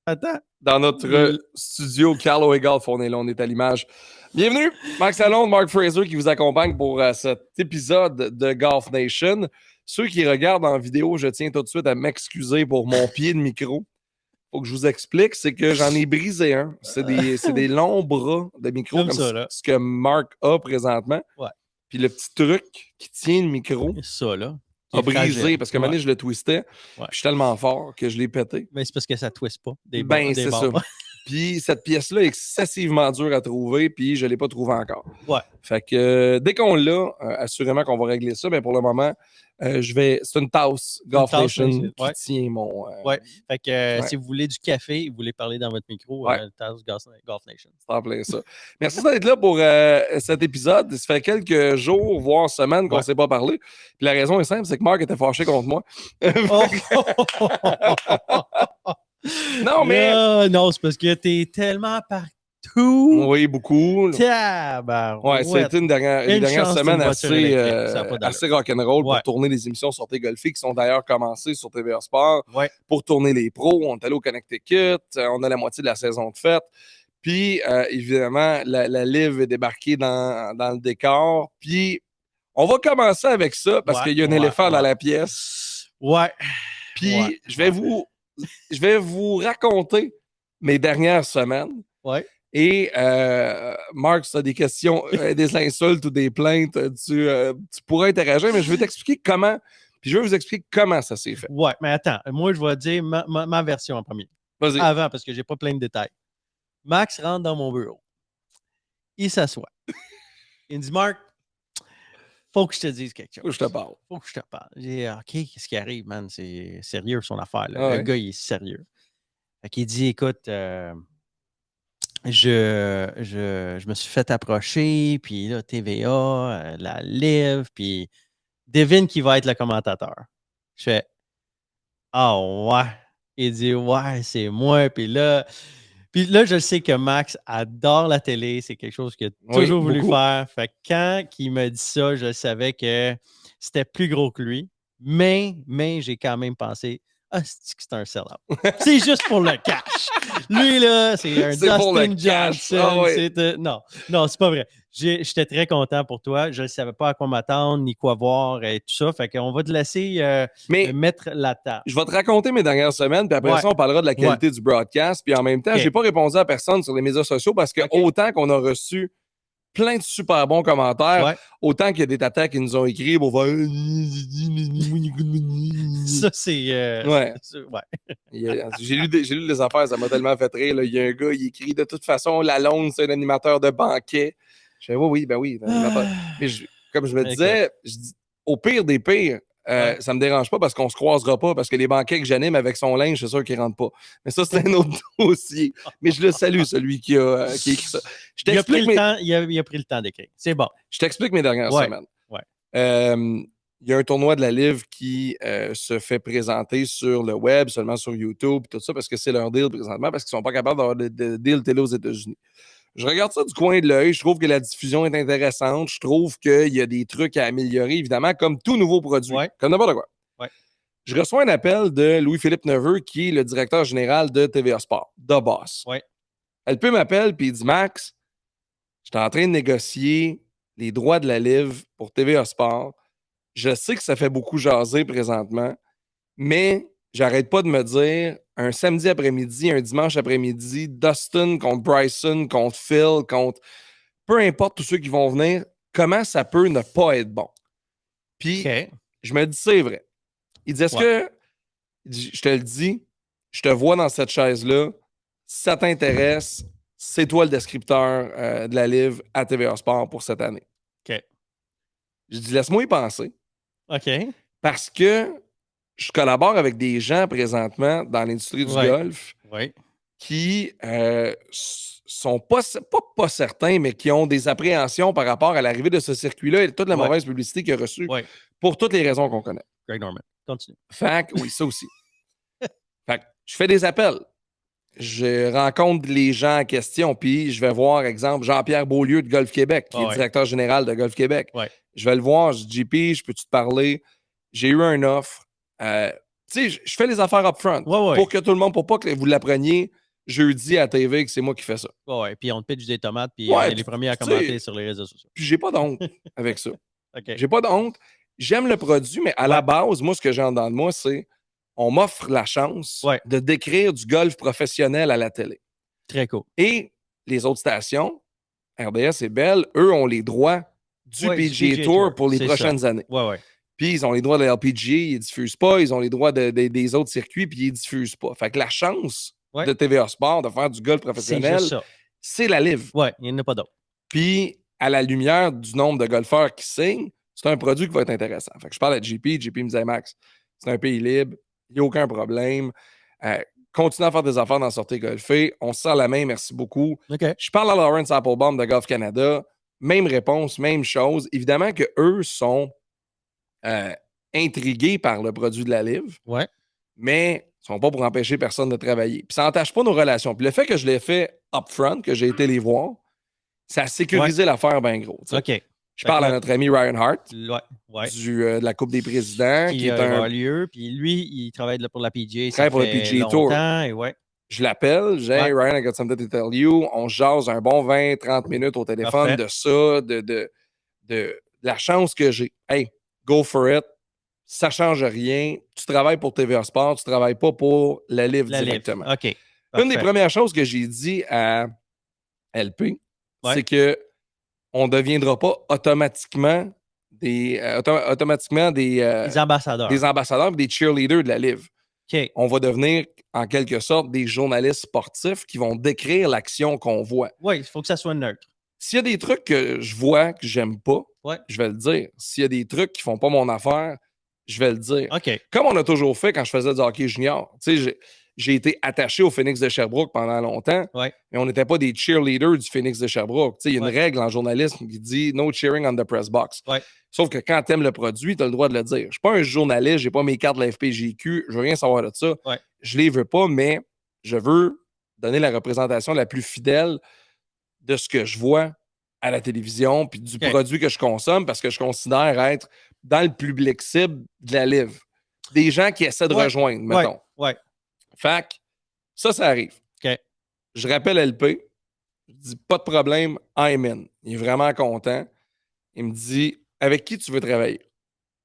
Attends. Dans notre studio, Carl Golf, on est là, on est à l'image. Bienvenue, Max Lalonde, Mark Fraser qui vous accompagne pour cet épisode de Golf Nation. Ceux qui regardent en vidéo, je tiens tout de suite à m'excuser pour mon pied de micro. Faut que je vous explique, c'est que j'en ai brisé un. C'est des longs bras de micro comme ça, ce que Mark a présentement. Ouais. Puis le petit truc qui tient le micro Ça, là. a brisé fragile. parce qu'à un moment donné, je le twistais. Ouais. Puis je suis tellement fort que je l'ai pété. Mais c'est parce que ça ne twiste pas. C'est ça. Puis cette pièce-là est excessivement dure à trouver, puis je ne l'ai pas trouvée encore. Ouais. Fait que dès qu'on l'a, assurément qu'on va régler ça. Mais pour le moment, c'est une tasse Golf Nation qui tient mon. Ouais. Fait que si vous voulez du café, vous voulez parler dans votre micro, tasse Golf Nation. C'est en plein ça. Merci d'être là pour cet épisode. Ça fait quelques jours, voire semaines qu'on ne s'est pas parlé. Puis la raison est simple, c'est que Marc était fâché contre moi. Non, mais. Non, c'est parce que t'es tellement partout. Oui, beaucoup. Ouais, c'était une dernière semaine assez rock'n'roll pour tourner les émissions sur Golfi qui sont d'ailleurs commencées sur TVA Sport. Ouais. Pour tourner les pros, on est allé au Connecticut, on a la moitié de la saison de fête. Puis, évidemment, la Live est débarquée dans le décor. Puis, on va commencer avec ça parce qu'il y a un éléphant dans la pièce. Ouais. Puis, je vais vous raconter mes dernières semaines. Ouais. Et Marc, si tu as des questions, des insultes ou des plaintes, tu pourras interagir, mais je vais t'expliquer comment. Puis je vais vous expliquer comment ça s'est fait. Ouais, mais attends, moi, je vais dire ma version en premier. Vas-y. Avant, parce que j'ai pas plein de détails. Max rentre dans mon bureau. Il s'assoit. Il me dit, Marc, faut que je te dise quelque chose. Faut que je te parle. Faut que je te parle. J'ai dit, OK, qu'est-ce qui arrive, man? C'est sérieux son affaire. Là. Le gars, il est sérieux. Fait qu'il dit, écoute, je me suis fait approcher, puis là, TVA, la Live, puis devine qui va être le commentateur. Je fais, ah ouais. Il dit, ouais, c'est moi. Puis là, je sais que Max adore la télé. C'est quelque chose qu'il a toujours voulu faire. Fait que quand il m'a dit ça, je savais que c'était plus gros que lui. Mais j'ai quand même pensé, c'est un sell-out. C'est juste pour le cash. Lui, là, c'est un Dustin Johnson. Non, c'est pas vrai. J'étais très content pour toi. Je ne savais pas à quoi m'attendre, ni quoi voir et tout ça. Fait qu'on va te laisser mettre la table. Je vais te raconter mes dernières semaines, puis après ça, on parlera de la qualité du broadcast. Puis en même temps, j'ai pas répondu à personne sur les médias sociaux parce que autant qu'on a reçu plein de super bons commentaires, autant qu'il y a des tatas qui nous ont écrit pour voir. Ça, c'est. J'ai lu des affaires, ça m'a tellement fait rire. Là. Il y a un gars, il écrit de toute façon, Lalonde, c'est un animateur de banquet. Je fais oui, l'animateur. Mais comme je me disais, au pire des pires, ça me dérange pas parce qu'on se croisera pas, parce que les banquets que j'anime avec son linge, c'est sûr qu'il rentre pas. Mais ça, c'est un autre dossier. Mais je le salue, celui qui a écrit ça. Il a pris le temps d'écrire. C'est bon. Je t'explique mes dernières semaines. Il y a un tournoi de la Live qui se fait présenter sur le web, seulement sur YouTube, tout ça, parce que c'est leur deal présentement, parce qu'ils sont pas capables d'avoir de deal télé aux États-Unis. Je regarde ça du coin de l'œil. Je trouve que la diffusion est intéressante. Je trouve qu'il y a des trucs à améliorer, évidemment, comme tout nouveau produit. Comme n'importe quoi. Je reçois un appel de Louis-Philippe Neveu, qui est le directeur général de TVA Sport, The Boss. Elle peut m'appeler et il dit, Max, je suis en train de négocier les droits de la Live pour TVA Sport. Je sais que ça fait beaucoup jaser présentement, mais j'arrête pas de me dire un samedi après-midi, un dimanche après-midi, Dustin contre Bryson, contre Phil, contre peu importe tous ceux qui vont venir, comment ça peut ne pas être bon? Puis, je me dis, c'est vrai. Il dit, est-ce que, je te le dis, je te vois dans cette chaise-là, si ça t'intéresse, c'est toi le descripteur de la Live à TVA Sport pour cette année. Je dis, laisse-moi y penser. Parce que je collabore avec des gens présentement dans l'industrie du golf qui sont pas certains, mais qui ont des appréhensions par rapport à l'arrivée de ce circuit-là et toute la mauvaise publicité qu'il a reçue pour toutes les raisons qu'on connaît. Greg Norman, continue. Fait que, oui, ça aussi. Fait que je fais des appels. Je rencontre les gens en question, puis je vais voir, exemple, Jean-Pierre Beaulieu de Golf Québec, qui est directeur général de Golf Québec. Je vais le voir, je dis, JP, je peux-tu te parler? J'ai eu une offre. Tu sais, je fais les affaires upfront pour que tout le monde, pour pas que vous l'appreniez jeudi à TV que c'est moi qui fais ça. Ouais, puis on te pitch des tomates, puis on est les premiers à commenter sur les réseaux sociaux. Puis j'ai pas de honte avec ça. Okay. J'ai pas de honte. J'aime le produit, mais à la base, moi, ce que j'ai en dedans de moi, c'est on m'offre la chance de décrire du golf professionnel à la télé. Très cool. Et les autres stations, RDS et Bell, eux ont les droits du PGA Tour pour les prochaines années. Puis ils ont les droits de la LPGA, ils ne diffusent pas. Ils ont les droits des autres circuits, puis ils ne diffusent pas. Fait que la chance de TVA Sport de faire du golf professionnel, c'est la LIV. Ouais, il n'y en a pas d'autre. Puis, à la lumière du nombre de golfeurs qui signent, c'est un produit qui va être intéressant. Fait que je parle à JP me disait, Max, c'est un pays libre, il n'y a aucun problème. Continue à faire des affaires dans Sortez Golfer. On se sert la main, merci beaucoup. Je parle à Lawrence Applebaum de Golf Canada. Même réponse, même chose. Évidemment qu'eux sont intrigués par le produit de la LIV, mais ils ne sont pas pour empêcher personne de travailler. Puis ça n'entache pas nos relations. Puis le fait que je l'ai fait upfront, que j'ai été les voir, ça a sécurisé l'affaire bien gros. Je parle à notre ami Ryan Hart de la Coupe des Présidents. Qui est un lieu. Puis lui, il travaille pour la PGA. Il travaille pour le PGA Tour. Je l'appelle, Ryan, I got something to tell you. On jase un bon 20-30 minutes au téléphone de ça, de la chance que j'ai. Hey, go for it. Ça ne change rien. Tu travailles pour TVA Sport, tu ne travailles pas pour la LIV directement. Une des premières choses que j'ai dit à LP, c'est que on ne deviendra pas automatiquement des ambassadeurs. Des ambassadeurs et des cheerleaders de la LIV. On va devenir, en quelque sorte, des journalistes sportifs qui vont décrire l'action qu'on voit. Oui, il faut que ça soit neutre. S'il y a des trucs que je vois que j'aime pas, je vais le dire. S'il y a des trucs qui font pas mon affaire, je vais le dire. Comme on a toujours fait quand je faisais du hockey junior. Tu sais, j'ai été attaché au Phoenix de Sherbrooke pendant longtemps, mais on n'était pas des cheerleaders du Phoenix de Sherbrooke. Il y a une règle en journalisme qui dit « No cheering on the press box ». Sauf que quand tu aimes le produit, tu as le droit de le dire. Je ne suis pas un journaliste, je n'ai pas mes cartes de la FPJQ, je ne veux rien savoir de ça. Je ne les veux pas, mais je veux donner la représentation la plus fidèle de ce que je vois à la télévision puis du produit que je consomme parce que je considère être dans le public cible de la LIV. Des gens qui essaient de rejoindre, mettons. Fait que ça arrive. Je rappelle LP. Je dis pas de problème, I'm in. Il est vraiment content. Il me dit avec qui tu veux travailler?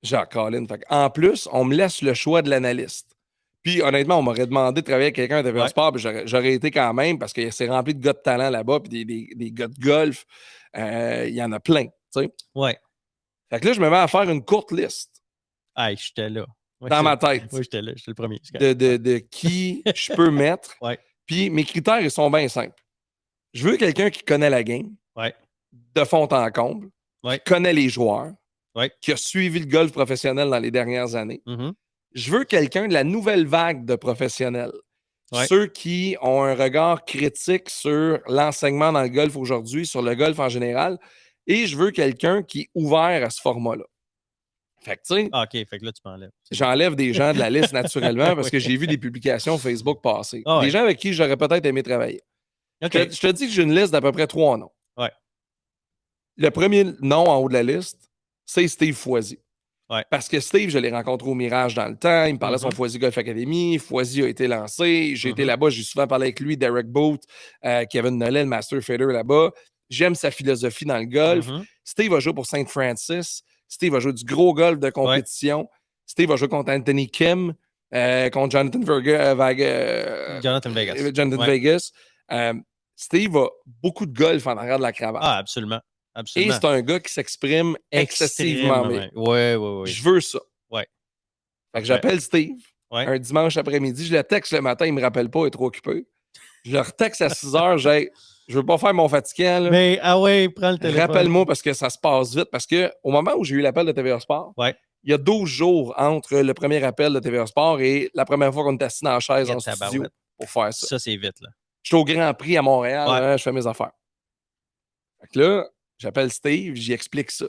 Genre, Colin. Fait en plus, on me laisse le choix de l'analyste. Puis honnêtement, on m'aurait demandé de travailler avec quelqu'un de TVA Sport, puis j'aurais été quand même parce que c'est rempli de gars de talent là-bas, puis des gars de golf. Il y en a plein. Fait que là, je me mets à faire une courte liste. J'étais là. Dans ma tête. Oui, j'étais là. J'étais le premier. De qui je peux mettre. Puis mes critères, ils sont bien simples. Je veux quelqu'un qui connaît la game de fond en comble, qui connaît les joueurs, qui a suivi le golf professionnel dans les dernières années. Je veux quelqu'un de la nouvelle vague de professionnels. Ceux qui ont un regard critique sur l'enseignement dans le golf aujourd'hui, sur le golf en général. Et je veux quelqu'un qui est ouvert à ce format-là. Fait que, tu sais. OK, fait que là, tu m'enlèves. J'enlève des gens de la liste naturellement parce que j'ai vu des publications Facebook passer. Des gens avec qui j'aurais peut-être aimé travailler. Je te dis que j'ai une liste d'à peu près 3 noms. Le premier nom en haut de la liste, c'est Steve Foisy. Parce que Steve, je l'ai rencontré au Mirage dans le temps. Il me parlait de son Foisy Golf Academy. Foisy a été lancé. J'ai été là-bas. J'ai souvent parlé avec lui, Derek Booth, Kevin Nollet, le Master Fader là-bas. J'aime sa philosophie dans le golf. Steve va jouer pour Saint Francis. Steve va jouer du gros golf de compétition. Steve va jouer contre Anthony Kim, contre Jonathan Vegas. Steve a beaucoup de golf en arrière de la cravate. Absolument. Et c'est un gars qui s'exprime excessivement bien. Je veux ça. Fait que j'appelle Steve un dimanche après-midi. Je le texte le matin, il ne me rappelle pas, il est trop occupé. Je le retexte à 6 heures. Je veux pas faire mon fatigant. Là. Mais, prends le téléphone. Rappelle-moi parce que ça se passe vite. Parce qu'au moment où j'ai eu l'appel de TVA Sport, il y a 12 jours entre le premier appel de TVA Sport et la première fois qu'on est assis dans la chaise en studio pour faire ça. Ça, c'est vite. Là. Je suis au Grand Prix à Montréal. Je fais mes affaires. Fait que là, j'appelle Steve, j'y explique ça.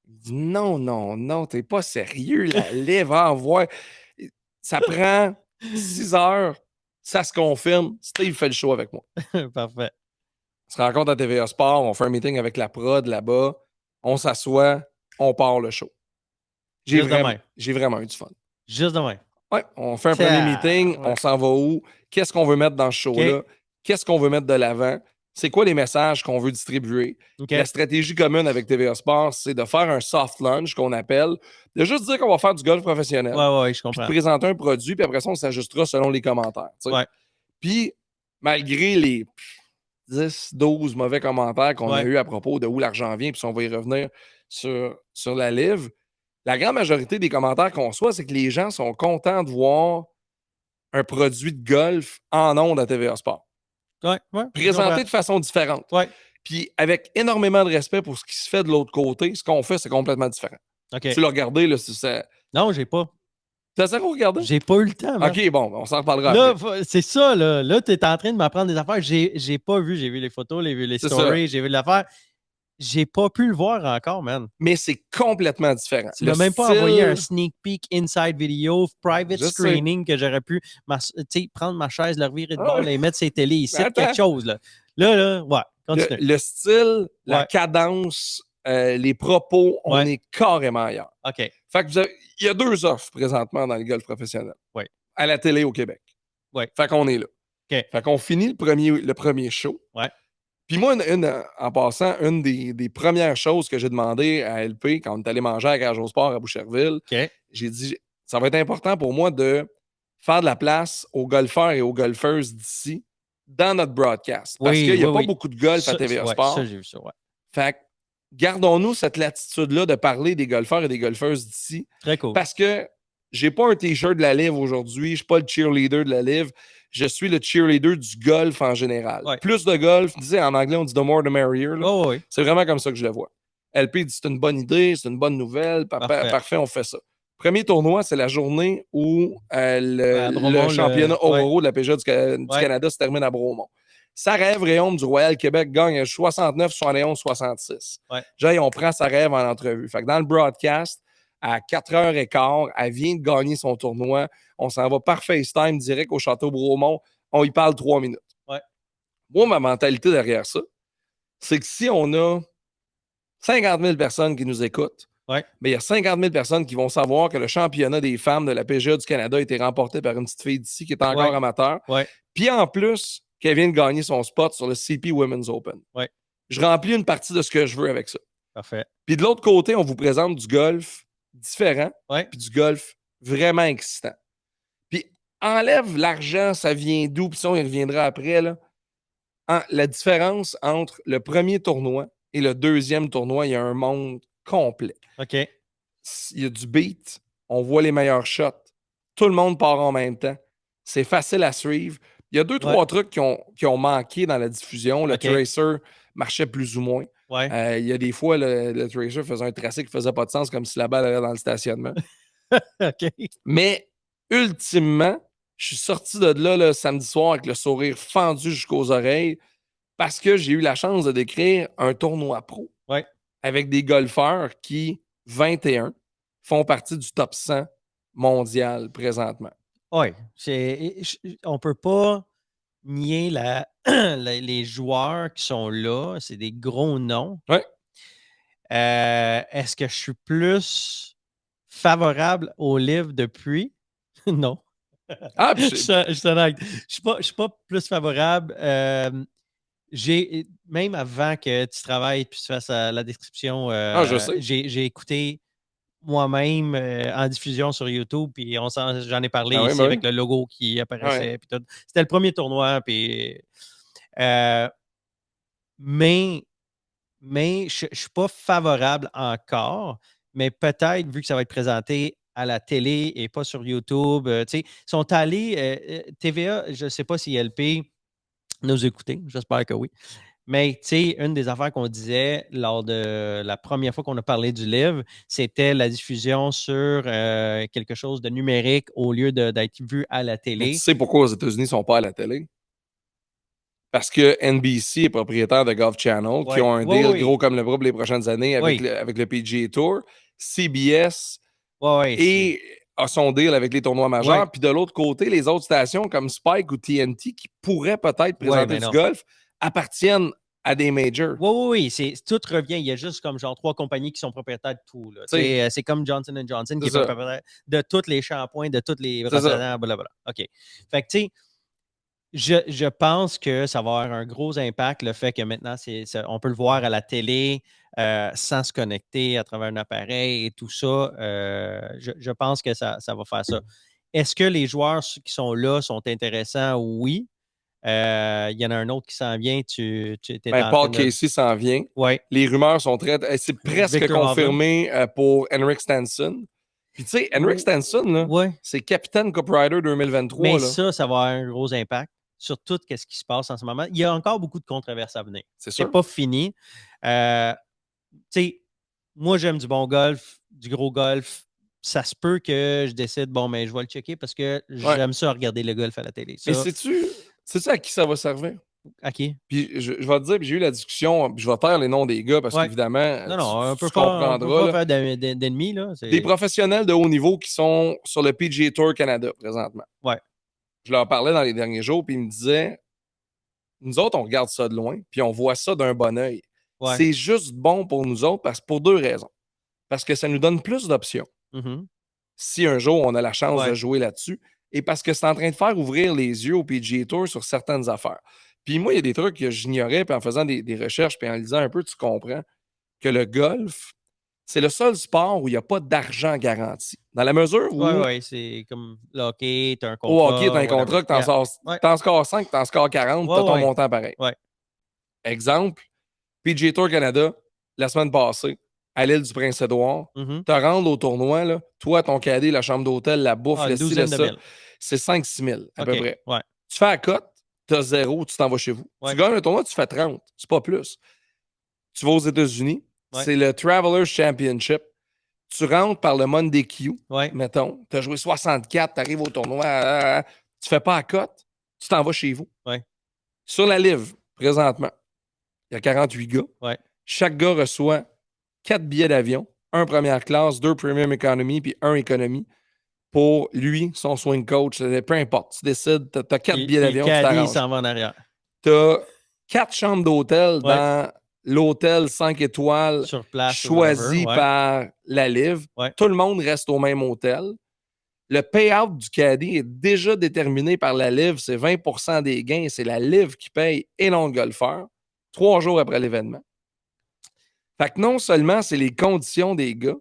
Il dit non, t'es pas sérieux. La lèvre envoie. Ça prend 6 heures. Ça se confirme. Steve fait le show avec moi. Parfait. On se rencontre à TVA Sport, on fait un meeting avec la prod là-bas, on s'assoit, on part le show. J'ai vraiment eu du fun. Juste demain. Oui, on fait un premier meeting, on s'en va où? Qu'est-ce qu'on veut mettre dans ce show-là? Qu'est-ce qu'on veut mettre de l'avant? C'est quoi les messages qu'on veut distribuer? La stratégie commune avec TVA Sport, c'est de faire un soft launch qu'on appelle, de juste dire qu'on va faire du golf professionnel. Ouais, je comprends. Puis de présenter un produit, puis après ça, on s'ajustera selon les commentaires. Ouais. Puis, malgré les 10, 12 mauvais commentaires qu'on a eu à propos de où l'argent vient, puis on va y revenir sur la livre, la grande majorité des commentaires qu'on reçoit, c'est que les gens sont contents de voir un produit de golf en ondes à TVA Sport. Présenté de façon différente. Puis avec énormément de respect pour ce qui se fait de l'autre côté, ce qu'on fait, c'est complètement différent. Tu l'as regardé, là, c'est... Non, j'ai pas. T'as zéro regardé? J'ai pas eu le temps, man. OK, bon, on s'en reparlera là, après. C'est ça, là. Là, tu es en train de m'apprendre des affaires. J'ai pas vu. J'ai vu les photos, j'ai vu les stories, j'ai vu l'affaire. J'ai pas pu le voir encore, man. Mais c'est complètement différent. Tu m'as même pas envoyé un sneak peek inside video, private screening que j'aurais pu prendre ma chaise, le revirer de bord et mettre ses télés ici. Quelque chose, là. Là, ouais, continue. Le style, la cadence, les propos, on est carrément ailleurs. OK. Fait que il y a 2 offres présentement dans le golf professionnel. À la télé au Québec. Fait qu'on est là. Fait qu'on finit le premier show. Puis moi, en passant, une des premières choses que j'ai demandé à LP quand on est allé manger à Cage au Sport à Boucherville, j'ai dit, ça va être important pour moi de faire de la place aux golfeurs et aux golfeuses d'ici dans notre broadcast. Parce qu'il n'y a pas beaucoup de golf à TVA Sport. Ça, j'ai vu ça, Fait que gardons-nous cette latitude-là de parler des golfeurs et des golfeuses d'ici. Très cool. Parce que j'ai pas un T-shirt de la livre aujourd'hui, je suis pas le cheerleader de la livre, je suis le cheerleader du golf en général. Plus de golf, en anglais, on dit the more the merrier. C'est vraiment comme ça que je le vois. LP dit c'est une bonne idée, c'est une bonne nouvelle, parfait, on fait ça. Premier tournoi, c'est la journée où le championnat Oro de la PGA du Canada se termine à Bromont. Sarève Réaume du Royal Québec gagne 69, 71, 66. On prend Sarève en entrevue. Fait que dans le broadcast, à 4h15, elle vient de gagner son tournoi. On s'en va par FaceTime direct au Château Bromont. On y parle 3 minutes. Moi, ma mentalité derrière ça, c'est que si on a 50 000 personnes qui nous écoutent, il y a 50 000 personnes qui vont savoir que le championnat des femmes de la PGA du Canada a été remporté par une petite fille d'ici qui est encore amateur. Puis en plus, qu'elle vient de gagner son spot sur le CP Women's Open. Je remplis une partie de ce que je veux avec ça. Parfait. Puis de l'autre côté, on vous présente du golf différent, puis du golf vraiment excitant. Puis enlève l'argent, ça vient d'où, puis ça, on y reviendra après. Là. La différence entre le premier tournoi et le deuxième tournoi, il y a un monde complet. OK. Il y a du beat, on voit les meilleurs shots, tout le monde part en même temps. C'est facile à suivre. Il y a 2-3 trucs qui ont manqué dans la diffusion. Le tracer marchait plus ou moins. Il y a des fois, le tracer faisait un tracé qui faisait pas de sens, comme si la balle allait dans le stationnement. Mais, ultimement, je suis sorti de là le samedi soir avec le sourire fendu jusqu'aux oreilles parce que j'ai eu la chance de décrire un tournoi pro avec des golfeurs qui, 21, font partie du top 100 mondial présentement. Oui. On ne peut pas nier les joueurs qui sont là. C'est des gros noms. Est-ce que je suis plus favorable au livre depuis? Non. Je suis honnête. Je ne suis pas plus favorable. Même avant que tu travailles et que tu fasses la description, je sais. J'ai écouté moi-même en diffusion sur YouTube, puis j'en ai parlé ici avec le logo qui apparaissait. Puis tout. C'était le premier tournoi, puis mais je ne suis pas favorable encore, mais peut-être, vu que ça va être présenté à la télé et pas sur YouTube, ils sont allés, TVA, je ne sais pas si LP nous écouter, j'espère que oui. Mais, tu sais, une des affaires qu'on disait lors de la première fois qu'on a parlé du livre, c'était la diffusion sur quelque chose de numérique au lieu d'être vu à la télé. Mais tu sais pourquoi aux États-Unis ne sont pas à la télé? Parce que NBC est propriétaire de Golf Channel, qui ont un deal gros comme le bras pour les prochaines années avec le PGA Tour. CBS a son deal avec les tournois majeurs. Puis de l'autre côté, les autres stations comme Spike ou TNT qui pourraient peut-être présenter du golf appartiennent à des majors. Oui. Tout revient. Il y a juste comme genre 3 compagnies qui sont propriétaires de tout. C'est comme Johnson & Johnson qui est propriétaire de tous les shampoings, de tous les brosses-à-dents, blablabla. OK. Fait que, tu sais, je pense que ça va avoir un gros impact, le fait que maintenant, on peut le voir à la télé sans se connecter à travers un appareil et tout ça. Je pense que ça va faire ça. Est-ce que les joueurs qui sont là sont intéressants? Oui. Il y en a un autre qui s'en vient. Paul Casey s'en vient. Ouais. Les rumeurs sont très... C'est presque Victor confirmé pour Henrik Stenson. Puis tu sais, Henrik Stenson, c'est Captain Cup Rider 2023. Mais là. ça va avoir un gros impact sur tout ce qui se passe en ce moment. Il y a encore beaucoup de controverses à venir. C'est pas fini. Tu sais, moi, j'aime du bon golf, du gros golf. Ça se peut que je décide, je vais le checker parce que j'aime ça regarder le golf à la télé. Ça. Mais sais-tu à qui ça va servir? À qui? Puis je vais te dire, j'ai eu la discussion, puis je vais taire les noms des gars parce qu'évidemment, tu comprendras. On peut pas faire d'ennemis. Là. Des professionnels de haut niveau qui sont sur le PGA Tour Canada présentement. Ouais. Je leur parlais dans les derniers jours, puis ils me disaient, nous autres, on regarde ça de loin, puis on voit ça d'un bon œil. Ouais. C'est juste bon pour nous autres pour 2 raisons. Parce que ça nous donne plus d'options. Mm-hmm. Si un jour on a la chance de jouer là-dessus, et parce que c'est en train de faire ouvrir les yeux au PGA Tour sur certaines affaires. Puis moi, il y a des trucs que j'ignorais, puis en faisant des recherches, puis en lisant un peu, tu comprends que le golf, c'est le seul sport où il n'y a pas d'argent garanti. Dans la mesure où... Oui, c'est comme le hockey, tu as un contrat. Au hockey, tu as un contrat que t'en scores 5, t'en scores 40, tu as ton montant pareil. Ouais. Exemple, PGA Tour Canada, la semaine passée, à l'île du Prince-Édouard, te rendre au tournoi, là, toi, ton cadet, la chambre d'hôtel, la bouffe, le style, ça, c'est 5-6 000 à peu près. Ouais. Tu fais la cote, tu as 0, tu t'en vas chez vous. Tu gagnes le tournoi, tu fais 30, c'est pas plus. Tu vas aux États-Unis, c'est le Travelers Championship. Tu rentres par le Monday Q, mettons, tu as joué 64, tu arrives au tournoi, tu fais pas la cote, tu t'en vas chez vous. Sur la livre, présentement, il y a 48 gars. Chaque gars reçoit 4 billets d'avion, un première classe, 2 premium economy, puis 1 économie pour lui, son swing coach. Peu importe, tu décides, tu as 4 billets d'avion, tu t'arranges. s'en va en arrière. Tu as 4 chambres d'hôtel dans l'hôtel 5 étoiles sur place, choisi par la Live. Tout le monde reste au même hôtel. Le payout du caddie est déjà déterminé par la Live. C'est 20% des gains. C'est la Live qui paye et non le golfeur 3 jours après l'événement. Fait que non seulement c'est les conditions des gars,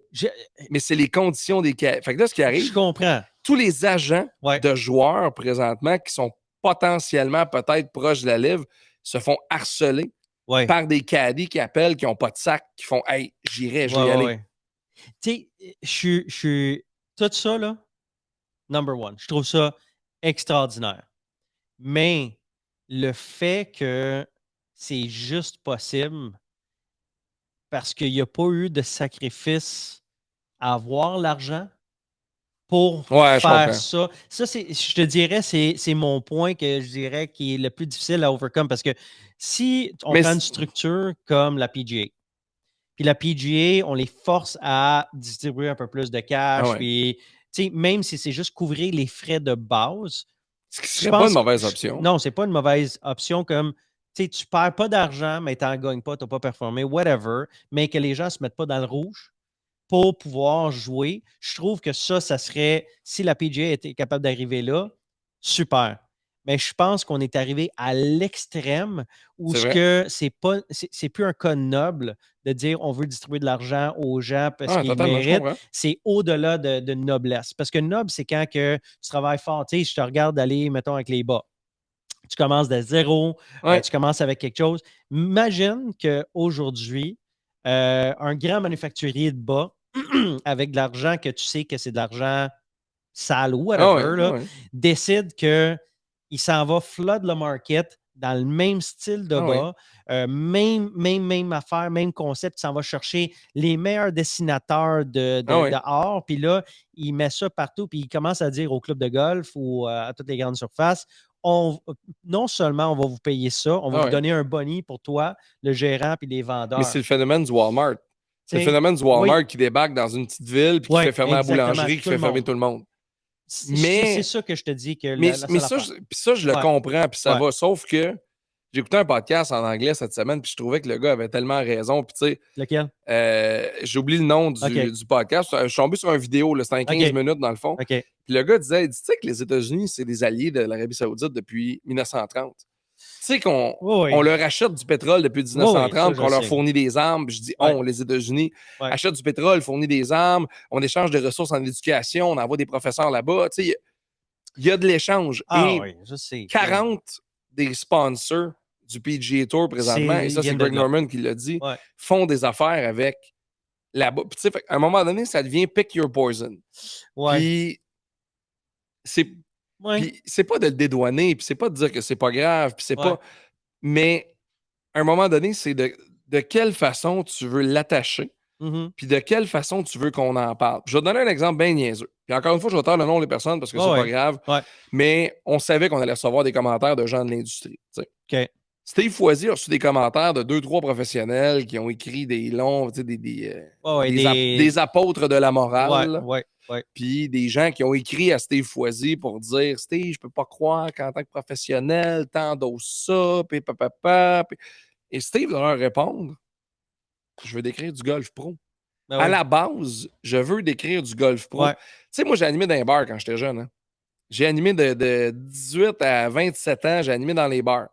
mais c'est les conditions des caddies. Fait que là, ce qui arrive, je comprends. Tous les agents de joueurs présentement qui sont potentiellement peut-être proches de la Live se font harceler par des caddies qui appellent, qui n'ont pas de sac, qui font « Hey, j'irai, je vais y aller. » Tu sais, je suis... Tout ça, là, number one, je trouve ça extraordinaire. Mais le fait que c'est juste possible parce qu'il n'y a pas eu de sacrifice à avoir l'argent pour faire ça. Ça, je te dirais, c'est mon point que je dirais qui est le plus difficile à overcome parce que si on prend une structure comme la PGA, puis la PGA, on les force à distribuer un peu plus de cash, puis même si c'est juste couvrir les frais de base. Ce qui serait pas une mauvaise option. Non, c'est pas une mauvaise option comme tu perds pas d'argent, mais tu n'en gagnes pas, tu n'as pas performé, whatever, mais que les gens ne se mettent pas dans le rouge pour pouvoir jouer. Je trouve que ça serait, si la PGA était capable d'arriver là, super. Mais je pense qu'on est arrivé à l'extrême où c'est plus un cas noble de dire on veut distribuer de l'argent aux gens parce qu'ils méritent. C'est au-delà de noblesse. Parce que noble, c'est quand que tu travailles fort. Tu sais, je te regarde aller, mettons, avec les bas. Tu commences de zéro, tu commences avec quelque chose. Imagine qu'aujourd'hui, un grand manufacturier de bas, avec de l'argent que tu sais que c'est de l'argent sale ou whatever, décide qu'il s'en va flood le market dans le même style de bas, même affaire, même concept. Il s'en va chercher les meilleurs dessinateurs de or, puis là, il met ça partout, puis il commence à dire au club de golf ou à toutes les grandes surfaces, non seulement on va vous payer ça, on va vous donner un boni pour toi, le gérant puis les vendeurs. Mais c'est le phénomène du Walmart. C'est le phénomène du Walmart qui débarque dans une petite ville puis qui fait fermer la boulangerie, qui fait fermer tout le monde. Mais c'est ça que je te dis. Que mais ça, je le comprends, puis ça va. Sauf que J'ai écouté un podcast en anglais cette semaine, puis je trouvais que le gars avait tellement raison. Puis, tu sais, lequel? J'ai oublié le nom du podcast. Je suis tombé sur une vidéo, c'était en 15 minutes dans le fond. Puis le gars disait, tu sais que les États-Unis, c'est des alliés de l'Arabie Saoudite depuis 1930. Tu sais qu'on on leur achète du pétrole depuis 1930, qu'on leur fournit des armes. Puis je dis, les États-Unis achètent du pétrole, fournissent des armes, on échange des ressources en éducation, on envoie des professeurs là-bas. Tu sais, il y a de l'échange. Et oui, je sais. 40 des sponsors du PGA Tour présentement, et ça, c'est Greg Norman qui l'a dit, font des affaires avec là-bas. Puis, tu sais, à un moment donné, ça devient pick your poison. Puis, c'est pas de le dédouaner, puis c'est pas de dire que c'est pas grave, puis c'est pas... Mais, à un moment donné, c'est de quelle façon tu veux l'attacher, puis de quelle façon tu veux qu'on en parle. Je vais te donner un exemple bien niaiseux. Puis encore une fois, je vais taire le nom des personnes parce que c'est pas grave, mais on savait qu'on allait recevoir des commentaires de gens de l'industrie. OK. Steve Foisy a reçu des commentaires de 2-3 professionnels qui ont écrit des longs, des apôtres de la morale. Puis des gens qui ont écrit à Steve Foisy pour dire « Steve, je peux pas croire qu'en tant que professionnel, t'endosses ça, puis papa. » Et Steve doit leur répondre « Je veux décrire du golf pro. » À la base, je veux décrire du golf pro. Tu sais, moi, j'ai animé dans les bars quand j'étais jeune. Hein. J'ai animé de 18 à 27 ans, j'ai animé dans les bars.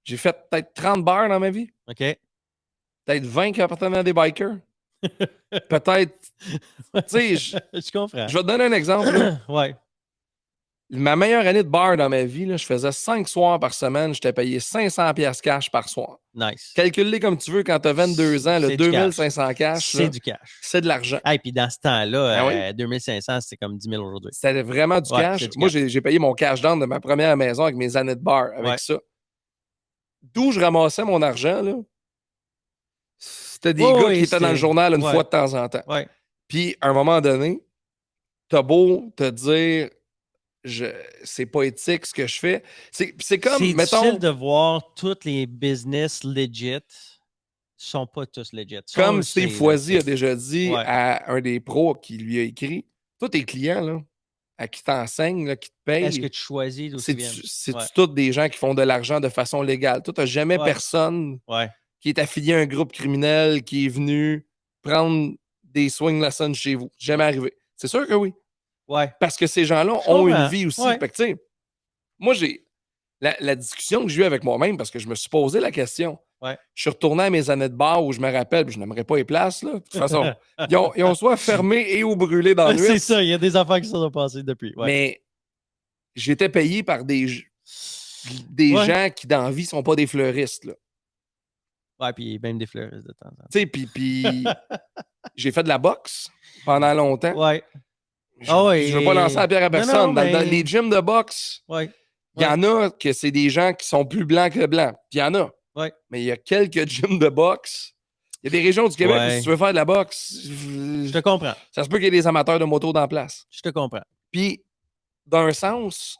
J'ai fait peut-être 30 bars dans ma vie. OK. Peut-être 20 qui appartenaient à des bikers. Peut-être. Tu sais, je comprends. Je vais te donner un exemple. Ma meilleure année de bar dans ma vie, là, je faisais 5 soirs par semaine. J'étais payé 500$ cash par soir. Nice. Calcule-les comme tu veux quand tu as 22 ans, le 2500 cash. C'est du cash. C'est de l'argent. Et puis dans ce temps-là, 2500, c'était comme 10 000 aujourd'hui. C'était vraiment du cash. Moi, j'ai payé mon cash down de ma première maison avec mes années de bar avec ça. D'où je ramassais mon argent, là, c'était des gars qui étaient dans le journal une fois de temps en temps. Puis, à un moment donné, t'as beau te dire c'est pas éthique ce que je fais. C'est comme, c'est mettons... difficile de voir tous les business legit sont pas tous legit. Comme Steve Foisy a déjà dit à un des pros qui lui a écrit, tous tes clients, là, à qui t'enseignent, qui te payent. Est-ce que tu choisis d'où ils viennent? C'est tous des gens qui font de l'argent de façon légale. Toi, t'as jamais personne qui est affilié à un groupe criminel qui est venu prendre des swing lessons chez vous. Jamais arrivé. C'est sûr que oui. Parce que ces gens-là ont une vie aussi. Fait que, tu sais, moi, j'ai la discussion que j'ai eue avec moi-même, parce que je me suis posé la question. Je suis retourné à mes années de bar où je me rappelle, puis je n'aimerais pas les places. Là. De toute façon, ils ont soit fermé et ou brûlé dans le C'est ça, il y a des affaires qui sont passées depuis. Mais j'étais payé par des gens qui, dans la vie, ne sont pas des fleuristes. Là. Puis même des fleuristes de temps en temps. Tu sais, puis j'ai fait de la boxe pendant longtemps. Je ne veux pas lancer la pierre à personne. Dans les gyms de boxe, il y en a que c'est des gens qui sont plus blancs que blancs. Puis il y en a. Mais il y a quelques gyms de boxe. Il y a des régions du Québec où si tu veux faire de la boxe, je te comprends. Ça se peut qu'il y ait des amateurs de moto dans la place. Je te comprends. Puis, d'un sens,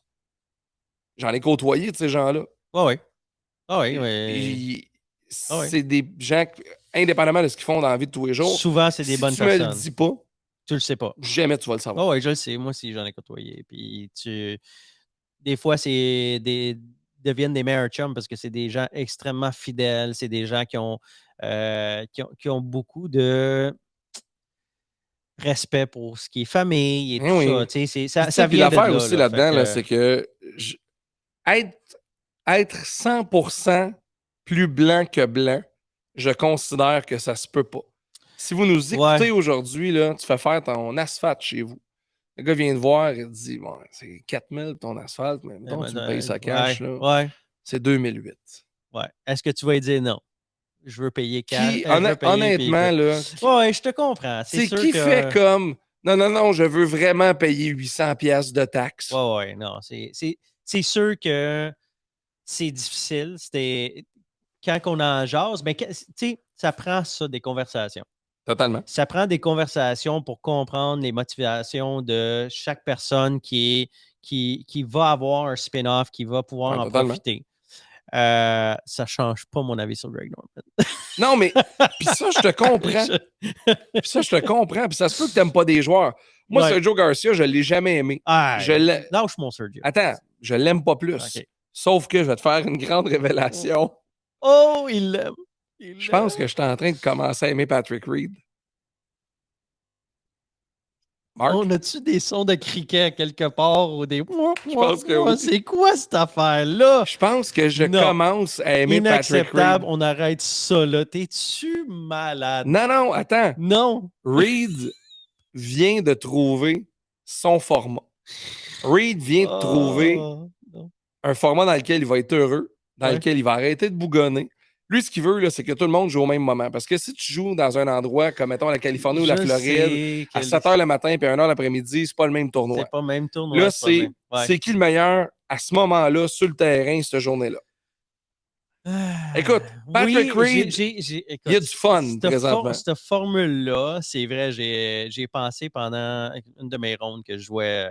j'en ai côtoyé de ces gens-là. C'est des gens, indépendamment de ce qu'ils font dans la vie de tous les jours. Souvent, c'est des bonnes personnes. Si tu me le dis pas, tu le sais pas. Jamais tu vas le savoir. Oui, je le sais. Moi aussi, j'en ai côtoyé. Puis, des fois, deviennent des meilleurs chums parce que c'est des gens extrêmement fidèles. C'est des gens qui ont beaucoup de respect pour ce qui est famille et tout ça. Ça vient l'affaire de là, aussi là-dedans, c'est que être 100% plus blanc que blanc, je considère que ça se peut pas. Si vous nous écoutez aujourd'hui, là, tu fais faire ton asphalte chez vous. Le gars vient te voir et te dit bon, c'est 4000 ton asphalte, mais mettons, tu me payes sa cash. C'est 2008. Est-ce que tu vas lui dire non? Je veux payer cash. Honnêtement, là. Je te comprends. C'est qui fait comme non, je veux vraiment payer 800$ de taxes. Non. C'est sûr que c'est difficile. Quand on en jase, mais ça prend ça des conversations. Totalement. Ça prend des conversations pour comprendre les motivations de chaque personne qui va avoir un spin-off, qui va pouvoir en profiter. Ça ne change pas mon avis sur Greg Norman. Non, mais puis ça, je te comprends. Puis ça se peut que tu n'aimes pas des joueurs. Moi, Sergio Garcia, je ne l'ai jamais aimé. Lâche mon Sergio. Attends, je ne l'aime pas plus. Sauf que je vais te faire une grande révélation. Oh, il l'aime. Je pense que je suis en train de commencer à aimer Patrick Reed. Marc? On a-tu des sons de criquet quelque part ou des... Je pense que oui. C'est quoi cette affaire-là? Je pense que je commence à aimer Patrick Reed. Inacceptable, on arrête ça là. T'es-tu malade? Non, attends. Non. Reed vient de trouver son format. Reed vient de trouver un format dans lequel il va être heureux, dans lequel il va arrêter de bougonner. Lui, ce qu'il veut, là, c'est que tout le monde joue au même moment. Parce que si tu joues dans un endroit comme, mettons, la Californie ou la Floride, à 7 h le matin et 1 h l'après-midi, c'est pas le même tournoi. C'est pas le même tournoi. Là, c'est qui le meilleur à ce moment-là, sur le terrain, cette journée-là? Écoute, Patrick Reed, il y a du fun présentement. Cette formule-là, c'est vrai, j'ai pensé pendant une de mes rondes que je jouais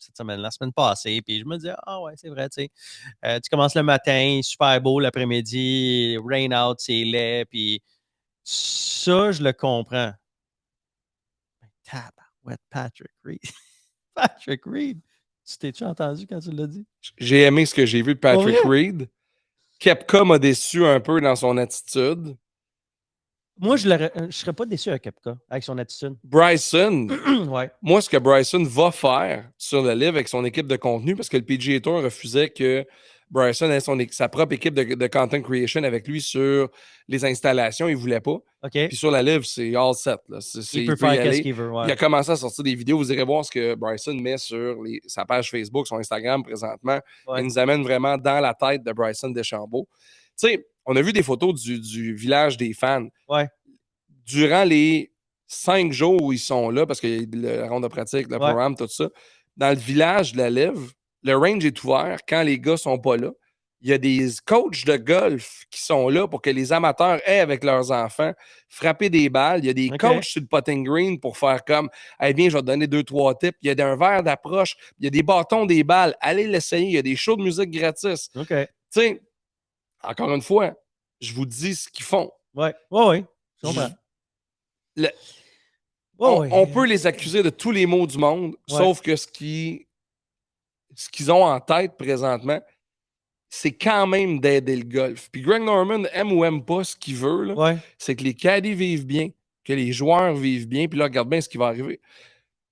cette semaine, la semaine passée, puis je me disais, ah ouais, c'est vrai, tu sais. Tu commences le matin, super beau l'après-midi, rain out, c'est laid, puis ça, je le comprends. Tabarouette, Patrick Reed. Patrick Reed. Tu t'es-tu entendu quand tu l'as dit? J'ai aimé ce que j'ai vu de Patrick Reed. Kepka m'a déçu un peu dans son attitude. Moi, je ne serais pas déçu avec Kepka, avec son attitude. Bryson, ouais. Moi, ce que Bryson va faire sur le livre avec son équipe de contenu, parce que le PGA Tour refusait que Bryson ait sa propre équipe de content creation avec lui sur les installations, il ne voulait pas. Okay. Puis sur la livre, c'est all set. Là. Il peut faire qu'est-ce qu'il veut. Ouais. Il a commencé à sortir des vidéos. Vous irez voir ce que Bryson met sur sa page Facebook, son Instagram présentement. Ouais. Il nous amène vraiment dans la tête de Bryson DeChambeau. Tu sais, on a vu des photos du village des fans. Ouais. Durant les 5 jours où ils sont là, parce qu'il y a le ronde de pratique, le programme, tout ça, dans le village de la Lève, le range est ouvert quand les gars sont pas là. Il y a des coachs de golf qui sont là pour que les amateurs aient avec leurs enfants frapper des balles. Il y a des coachs sur le putting green pour faire comme « Eh bien, je vais te donner 2-3 tips. » Il y a un verre d'approche. Il y a des bâtons, des balles. Allez l'essayer. Il y a des shows de musique gratis. Tu sais, encore une fois, je vous dis ce qu'ils font. Oui. Je comprends. On peut les accuser de tous les maux du monde, sauf que ce qu'ils ont en tête présentement, c'est quand même d'aider le golf. Puis Greg Norman aime ou aime pas ce qu'il veut, c'est que les caddies vivent bien, que les joueurs vivent bien, puis là, regarde bien ce qui va arriver.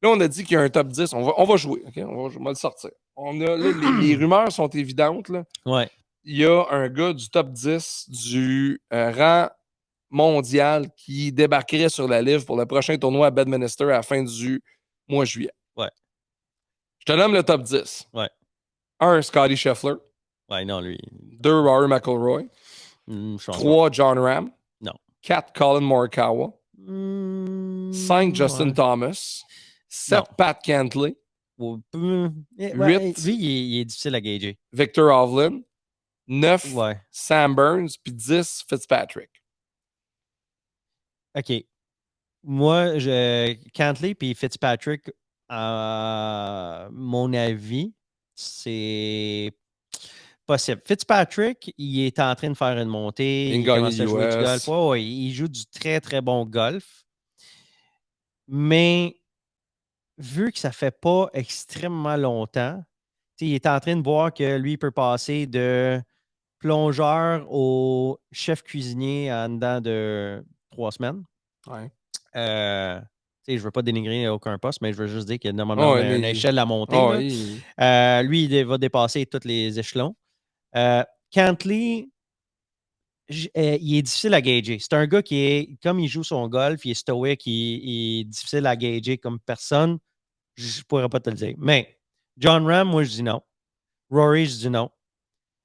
Là, on a dit qu'il y a un top 10. On va jouer, OK? On va le sortir. Les rumeurs sont évidentes. Là. Ouais. Il y a un gars du top 10 du rang mondial qui débarquerait sur la livre pour le prochain tournoi à Bedminster à la fin du mois de juillet. Ouais. Je te nomme le top 10. Ouais. 1, Scotty Scheffler. Ouais, non, lui. 2, Rory McIlroy. 3, John Ram. Non. 4, Colin Morikawa. 5, Justin Thomas. 7, Pat Cantley. 8, lui, il est difficile à gager. Victor Hovland. 9, Sam Burns. Puis 10, Fitzpatrick. OK. Moi, Cantley puis Fitzpatrick, à mon avis, c'est possible. Fitzpatrick, il est en train de faire une montée. Il commence à jouer du golf. Il joue du très, très bon golf. Mais vu que ça fait pas extrêmement longtemps, il est en train de voir que lui, il peut passer de plongeur au chef cuisinier en dedans de 3 semaines. Ouais. Je ne veux pas dénigrer aucun poste, mais je veux juste dire qu'il y a normalement une échelle à monter. Lui, il va dépasser tous les échelons. Cantley, il est difficile à gager. C'est un gars qui est, comme il joue son golf, il est stoïque, il est difficile à gager comme personne. Je ne pourrais pas te le dire. Mais John Ram, moi, je dis non. Rory, je dis non.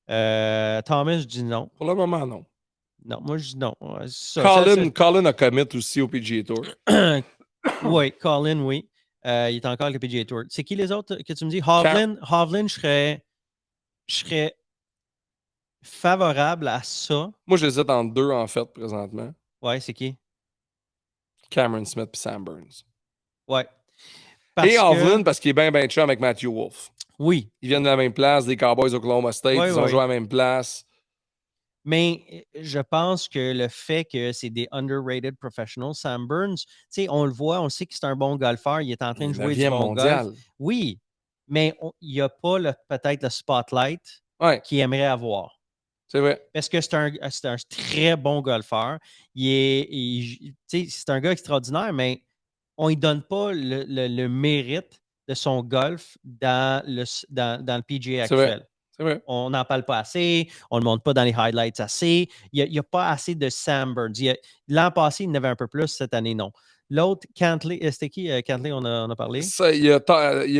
Thomas, je dis non. Pour le moment, non. Non, moi, je dis non. Colin a commit aussi au PGA Tour. Oui, Colin, oui. Il est encore avec le PGA Tour. C'est qui les autres que tu me dis? Hovland, je serais favorable à ça. Moi, je les ai en 2, en fait, présentement. Ouais, c'est qui? Cameron Smith et Sam Burns. Ouais. Et Hovland, parce qu'il est bien chum avec Matthew Wolff. Oui. Ils viennent de la même place, des Cowboys Oklahoma State. Ils ont joué à la même place. Mais je pense que le fait que c'est des underrated professionals, Sam Burns, on le voit, on sait que c'est un bon golfeur, il est en train de jouer du bon golf. Oui, mais il n'y a pas peut-être le spotlight qu'il aimerait avoir. C'est vrai. Parce que c'est un très bon golfeur. C'est un gars extraordinaire, mais on ne lui donne pas le mérite de son golf dans le PGA actuel. C'est vrai. On n'en parle pas assez, on ne le montre pas dans les highlights assez. Il n'y a pas assez de Sam Burns. L'an passé, il en avait un peu plus, cette année, non. L'autre, Cantlay, c'était qui, Cantlay, on a parlé? Il y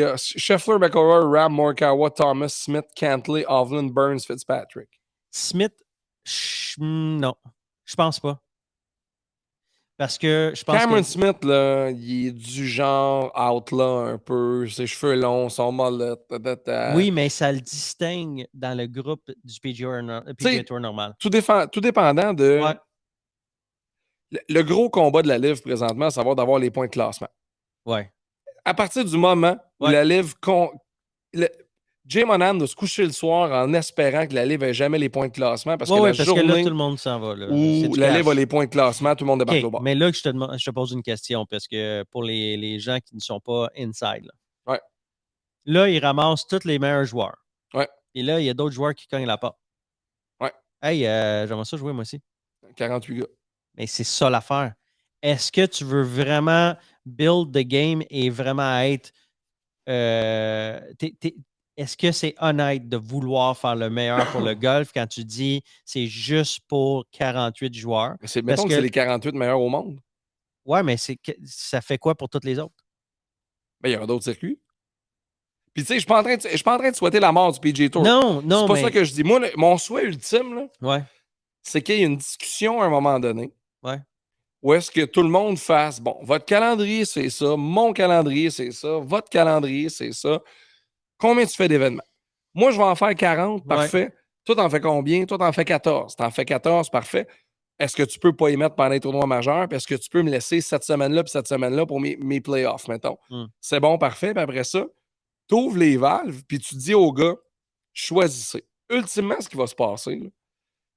a Scheffler, McIlroy, Ram, Morikawa, Thomas, Smith, Cantlay, Hovland, Burns, Fitzpatrick. Smith, non, je pense pas. Parce que je pense Cameron Smith, là, il est du genre outlaw un peu, ses cheveux longs, son mollet. Oui, mais ça le distingue dans le groupe du PGA Tour normal. Tout dépendant de... Ouais. Le gros combat de la livre présentement, c'est d'avoir les points de classement. Ouais. À partir du moment où la livre... Jay Monahan doit se coucher le soir en espérant que la livre n'ait jamais les points de classement parce que la journée que là, tout le monde s'en va. Là. Où la livre a les points de classement, tout le monde débarque au bord. Mais là, je te pose une question parce que pour les gens qui ne sont pas inside, là, ils ramassent tous les meilleurs joueurs. Ouais. Et là, il y a d'autres joueurs qui cognent la porte. Ouais. Hey, j'aimerais ça jouer moi aussi. 48 gars. Mais c'est ça l'affaire. Est-ce que tu veux vraiment build the game et vraiment être. Est-ce que c'est honnête de vouloir faire le meilleur pour le golf quand tu dis c'est juste pour 48 joueurs? Mettons que c'est les 48 meilleurs au monde. Ouais, mais ça fait quoi pour tous les autres? Ben, il y aura d'autres circuits. Puis, tu sais, je suis pas en train de souhaiter la mort du PGA Tour. Non, c'est pas ça que je dis. Moi, mon souhait ultime, là, c'est qu'il y ait une discussion à un moment donné. Ouais. Où est-ce que tout le monde fasse, bon, votre calendrier, c'est ça, mon calendrier, c'est ça, votre calendrier, c'est ça. Combien tu fais d'événements? Moi, je vais en faire 40, parfait. Toi, t'en fais combien? Toi, t'en fais 14. T'en fais 14, parfait. Est-ce que tu peux pas y mettre pendant les tournois majeurs? Puis est-ce que tu peux me laisser cette semaine-là puis cette semaine-là pour mes playoffs, mettons? C'est bon, parfait. Puis après ça, tu ouvres les valves, puis tu dis aux gars, choisissez. Ultimement, ce qui va se passer,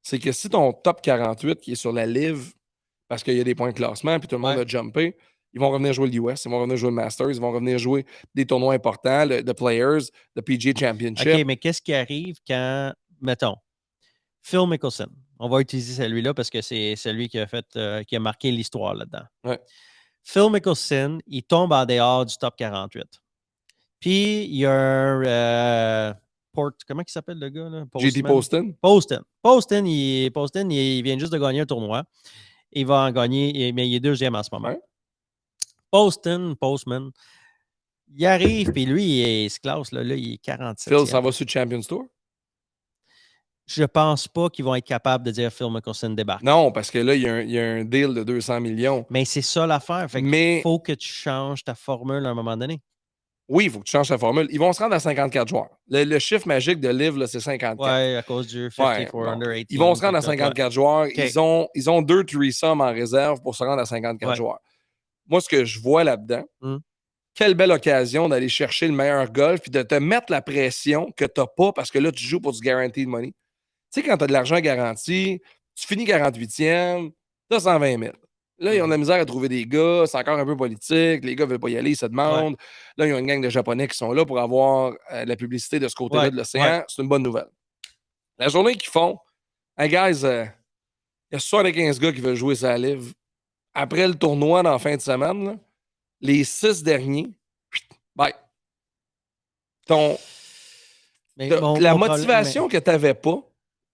c'est que si ton top 48 qui est sur la live, parce qu'il y a des points de classement, puis tout le monde a jumpé, ils vont revenir jouer le US, ils vont revenir jouer le Masters, ils vont revenir jouer des tournois importants, le Players, le PGA Championship. OK, mais qu'est-ce qui arrive quand, mettons, Phil Mickelson, on va utiliser celui-là parce que c'est celui qui a marqué l'histoire là-dedans. Ouais. Phil Mickelson, il tombe en dehors du top 48. Puis, il y a comment il s'appelle le gars? Là? JT Poston. Poston, il vient juste de gagner un tournoi. Il va en gagner, mais il est deuxième en ce moment. Ouais. Postman, il arrive, puis lui, il se classe, là, il est 47. Phil, ça va sur le Champions Tour? Je pense pas qu'ils vont être capables de dire Phil Mickelson débarque. Non, parce que là, il y a un deal de 200 millions. Mais c'est ça l'affaire. Il faut que tu changes ta formule à un moment donné. Oui, il faut que tu changes ta formule. Ils vont se rendre à 54 joueurs. Le chiffre magique de Liv, c'est 54. Oui, à cause du 54 under 18. Ils vont se rendre à 54 joueurs. Okay. Ils ont 2 threesomes en réserve pour se rendre à 54 joueurs. Moi, ce que je vois là-dedans, quelle belle occasion d'aller chercher le meilleur golf et de te mettre la pression que tu n'as pas parce que là, tu joues pour du guaranteed money. Tu sais, quand tu as de l'argent garanti, tu finis 48e, tu as 120 000. Là, ils ont de la misère à trouver des gars, c'est encore un peu politique, les gars ne veulent pas y aller, ils se demandent. Ouais. Là, il y a une gang de Japonais qui sont là pour avoir la publicité de ce côté-là de l'océan. Ouais. C'est une bonne nouvelle. La journée qu'ils font, hey guys, il y a 75 gars qui veulent jouer sa livre. Après le tournoi dans la fin de semaine, là, les 6 derniers, bye. La motivation que tu n'avais pas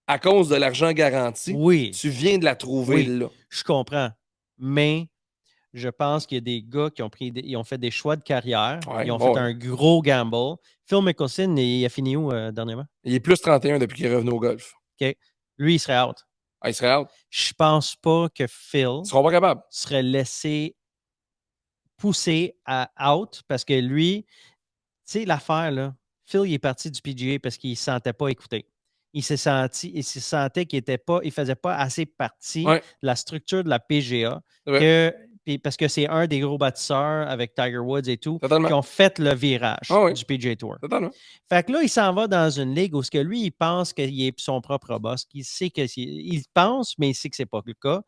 à cause de l'argent garanti, tu viens de la trouver là. Je comprends. Mais je pense qu'il y a des gars qui ont fait des choix de carrière. Ils ont fait un gros gamble. Phil Mickelson, il a fini où dernièrement? Il est plus 31 depuis qu'il est revenu au golf. OK. Lui, il serait out. Ah, il serait out? Je pense pas que Phil serait laissé pousser à out parce que lui, tu sais, l'affaire, là, Phil, il est parti du PGA parce qu'il ne se sentait pas écouté. Il se sentait qu'il ne faisait pas assez partie de la structure de la PGA parce que c'est un des gros bâtisseurs avec Tiger Woods et tout qui ont fait le virage du PGA Tour. Totalement. Fait que là, il s'en va dans une ligue où lui, il pense qu'il est son propre boss, qu'il sait il pense, mais il sait que ce n'est pas le cas.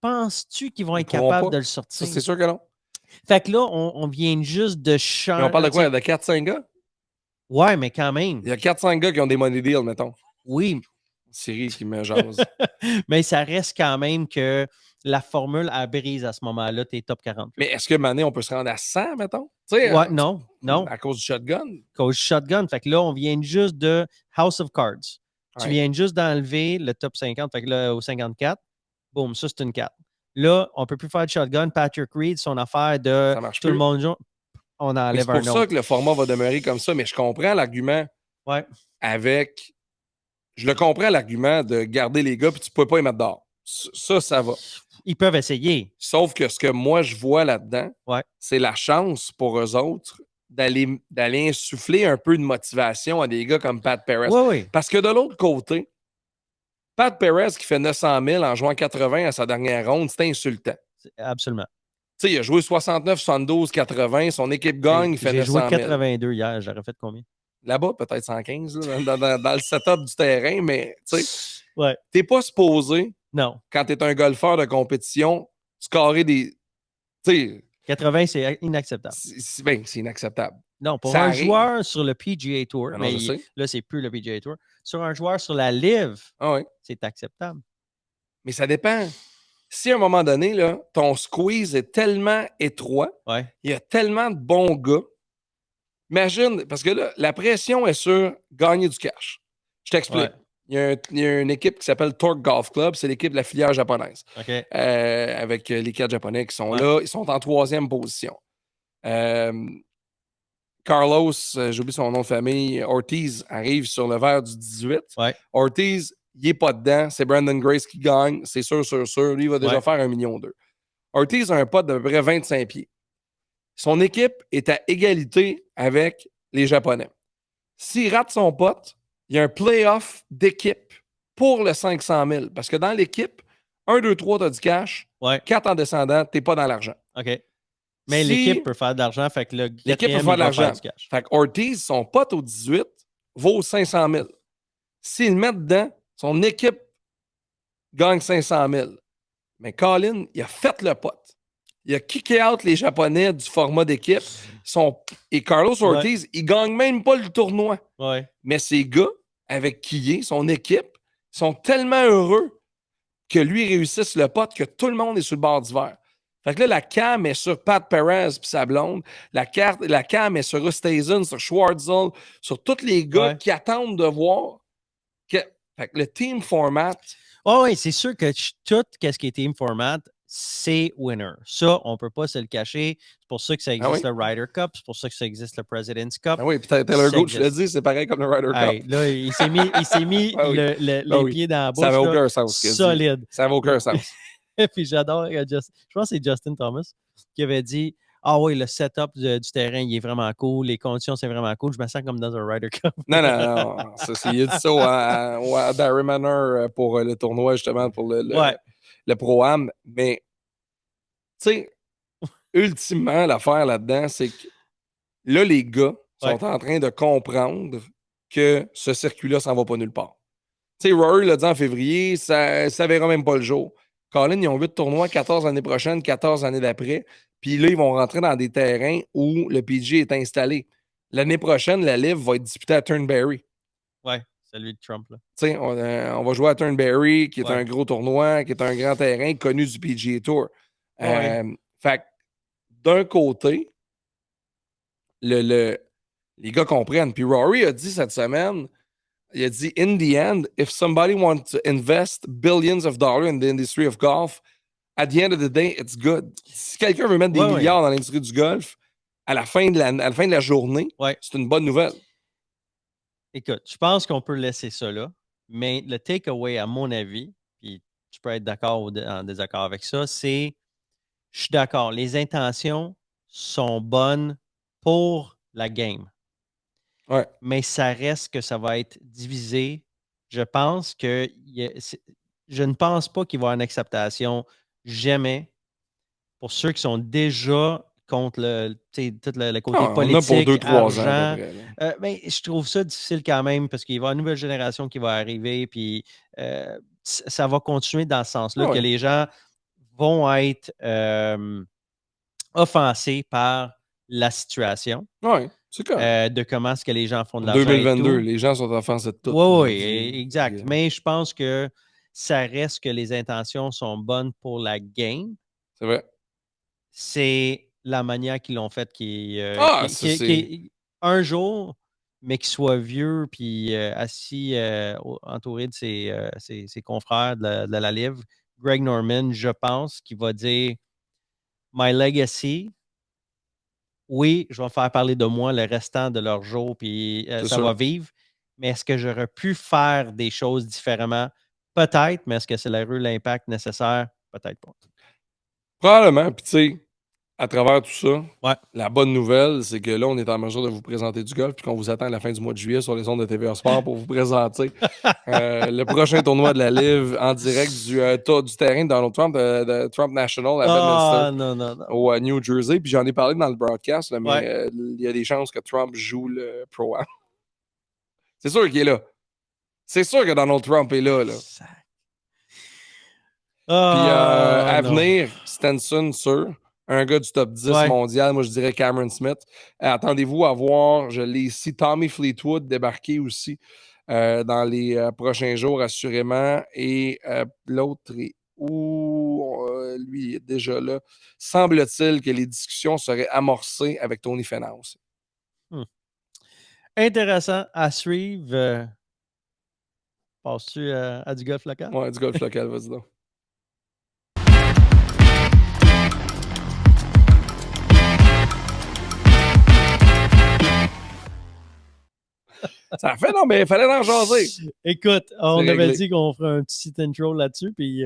Penses-tu qu'ils vont être capables de le sortir? C'est sûr que non. Fait que là, on vient juste de changer. Mais on parle de quoi? De 4-5 gars? Ouais, mais quand même. Il y a 4-5 gars qui ont des money deals, mettons. Oui. Siri qui me jase. Mais ça reste quand même que la formule, elle brise à ce moment-là tes top 40. Mais est-ce que Mané, on peut se rendre à 100, mettons? T'sais, ouais, non. À cause du shotgun? Cause shotgun. Fait que là, on vient juste de House of Cards. Tu viens juste d'enlever le top 50. Fait que là, au 54, boum, ça, c'est une 4. Là, on ne peut plus faire de shotgun. Patrick Reed, son affaire de ça marche tout plus. le monde, on enlève un autre. C'est pour ça que le format va demeurer comme ça, mais je comprends l'argument avec... Je le comprends, l'argument de garder les gars puis tu ne peux pas les mettre dehors. Ça va. Ils peuvent essayer. Sauf que ce que moi, je vois là-dedans, c'est la chance pour eux autres d'aller insuffler un peu de motivation à des gars comme Pat Perez. Parce que de l'autre côté, Pat Perez qui fait 900 000 en jouant 80 à sa dernière ronde, c'est insultant. Absolument. Tu sais, il a joué 69, 72, 80. Son équipe gagne, il fait 900 000. J'ai joué 82 hier. J'aurais fait combien? Là-bas, peut-être 115, là, dans le setup du terrain, mais tu sais, ouais. T'es pas supposé, non. Quand t'es un golfeur de compétition, scorer des... T'sais, 80, c'est inacceptable. C'est inacceptable. Non, pour un joueur sur le PGA Tour, non, mais là, c'est plus le PGA Tour. Sur un joueur sur la LIV, c'est acceptable. Mais ça dépend. Si à un moment donné, là, ton squeeze est tellement étroit, il y a tellement de bons gars. Imagine, parce que là, la pression est sur gagner du cash. Je t'explique. Il y a une équipe qui s'appelle Torque Golf Club. C'est l'équipe de la filière japonaise. Avec les 4 Japonais qui sont là. Ils sont en 3e position. Carlos, j'oublie son nom de famille, Ortiz arrive sur le verre du 18. Ortiz, il n'est pas dedans. C'est Brandon Grace qui gagne. C'est sûr. Lui, il va déjà faire 1,2 million. Ortiz a un pote d'à peu près 25 pieds. Son équipe est à égalité avec les Japonais. S'il rate son pote, il y a un playoff d'équipe pour le 500 000. Parce que dans l'équipe, 1, 2, 3, tu as du cash. 4 en descendant, tu n'es pas dans l'argent. OK. Mais l'équipe peut faire de l'argent. Fait que l'équipe peut faire de l'argent. Fait que Ortiz, son pote au 18, vaut 500 000. S'il le met dedans, son équipe gagne 500 000. Mais Colin, il a fait le pote. Il a kické out les Japonais du format d'équipe. Et Carlos Ortiz, il gagne même pas le tournoi. Mais ces gars, avec qui il est, son équipe, sont tellement heureux que lui réussisse le pote que tout le monde est sur le bord du verre. Fait que là, la cam est sur Pat Perez puis sa blonde. La cam est sur Oosthuizen, sur Schwartzel, sur tous les gars qui attendent de voir. Fait que le team format... oui, c'est sûr que tout ce qui est team format, c'est winner. Ça, on ne peut pas se le cacher. C'est pour ça que ça existe le Ryder Cup. C'est pour ça que ça existe le President's Cup. Ah oui, puis Taylor Gooch, je l'ai dit, c'est pareil comme le Ryder Cup. Là, il s'est mis les pieds dans la bouche. Ça n'avait aucun sens. Solide. Ça n'avait aucun sens. Puis j'adore, je pense que c'est Justin Thomas qui avait dit ah oui, le setup du terrain, il est vraiment cool. Les conditions, c'est vraiment cool. Je me sens comme dans un Ryder Cup. non. Il a dit ça à Darry Manor pour le tournoi, justement, pour le Pro-Am. Mais, tu sais, ultimement, l'affaire là-dedans, c'est que là, les gars sont en train de comprendre que ce circuit-là s'en va pas nulle part. Tu sais, Rory l'a dit en février, ça ne verra même pas le jour. Colin, ils ont 8 tournois, 14 l'année prochaine, 14 l'année d'après. Puis là, ils vont rentrer dans des terrains où le PGA est installé. L'année prochaine, la LIV va être disputée à Turnberry. Ouais, celui de Trump. Tu sais, on va jouer à Turnberry, qui est un gros tournoi, qui est un grand terrain connu du PGA Tour. Fait que, d'un côté, les gars comprennent. Puis Rory a dit cette semaine, il a dit, in the end, if somebody wants to invest billions of dollars in the industry of golf, at the end of the day, it's good. Si quelqu'un veut mettre des milliards dans l'industrie du golf, à la fin de la journée, c'est une bonne nouvelle. Écoute, je pense qu'on peut laisser ça là, mais le takeaway, à mon avis, puis tu peux être d'accord ou en désaccord avec ça, c'est, je suis d'accord, les intentions sont bonnes pour la game. Mais ça reste que ça va être divisé. Je pense que je ne pense pas qu'il va y avoir une acceptation jamais pour ceux qui sont déjà contre tout le côté politique, on a pour 2-3 argent. ans. Mais je trouve ça difficile quand même parce qu'il va y avoir une nouvelle génération qui va arriver, puis ça va continuer dans ce sens-là que les gens vont être offensés par la situation. de comment est-ce que les gens font de En l'argent 2022, et tout. les gens sont offensés de tout. Oui, exact. Mais je pense que ça reste que les intentions sont bonnes pour la game. C'est vrai. C'est la manière qu'ils l'ont fait qui c'est... un jour, mais qu'il soit vieux puis assis entouré de ses confrères de la livre. Greg Norman, je pense, qui va dire My legacy, oui, je vais faire parler de moi le restant de leur jour, puis ça va vivre. Mais est-ce que j'aurais pu faire des choses différemment? Peut-être, mais est-ce que c'est l'impact nécessaire? Peut-être pas. Probablement. Puis tu sais, à travers tout ça, Ouais. la bonne nouvelle, c'est que là, on est en mesure de vous présenter du golf, puis qu'on vous attend à la fin du mois de juillet sur les ondes de TVA Sport pour vous présenter le prochain tournoi de la Live en direct du terrain de Donald Trump, de Trump National à Bedminster, Non, non, non. au New Jersey. Puis j'en ai parlé dans le broadcast, là, mais Ouais. il y a des chances que Trump joue le Pro-Am. C'est sûr qu'il est là. C'est sûr que Donald Trump est là. Puis à Non. venir, Stenson sûr. Un gars du top 10 Ouais. mondial, moi je dirais Cameron Smith. Attendez-vous à voir, je l'ai ici, Tommy Fleetwood débarquer aussi dans les prochains jours, assurément. Et l'autre est où? Lui, il est déjà là. Semble-t-il que les discussions seraient amorcées avec Tony Finau aussi. Intéressant à suivre. Passes-tu à du golf local? Ouais, du golf local, vas-y donc. Ça fait, non, mais il fallait en jaser. Écoute, on C'est avait réglé. dit qu'on ferait un petit intro là-dessus, puis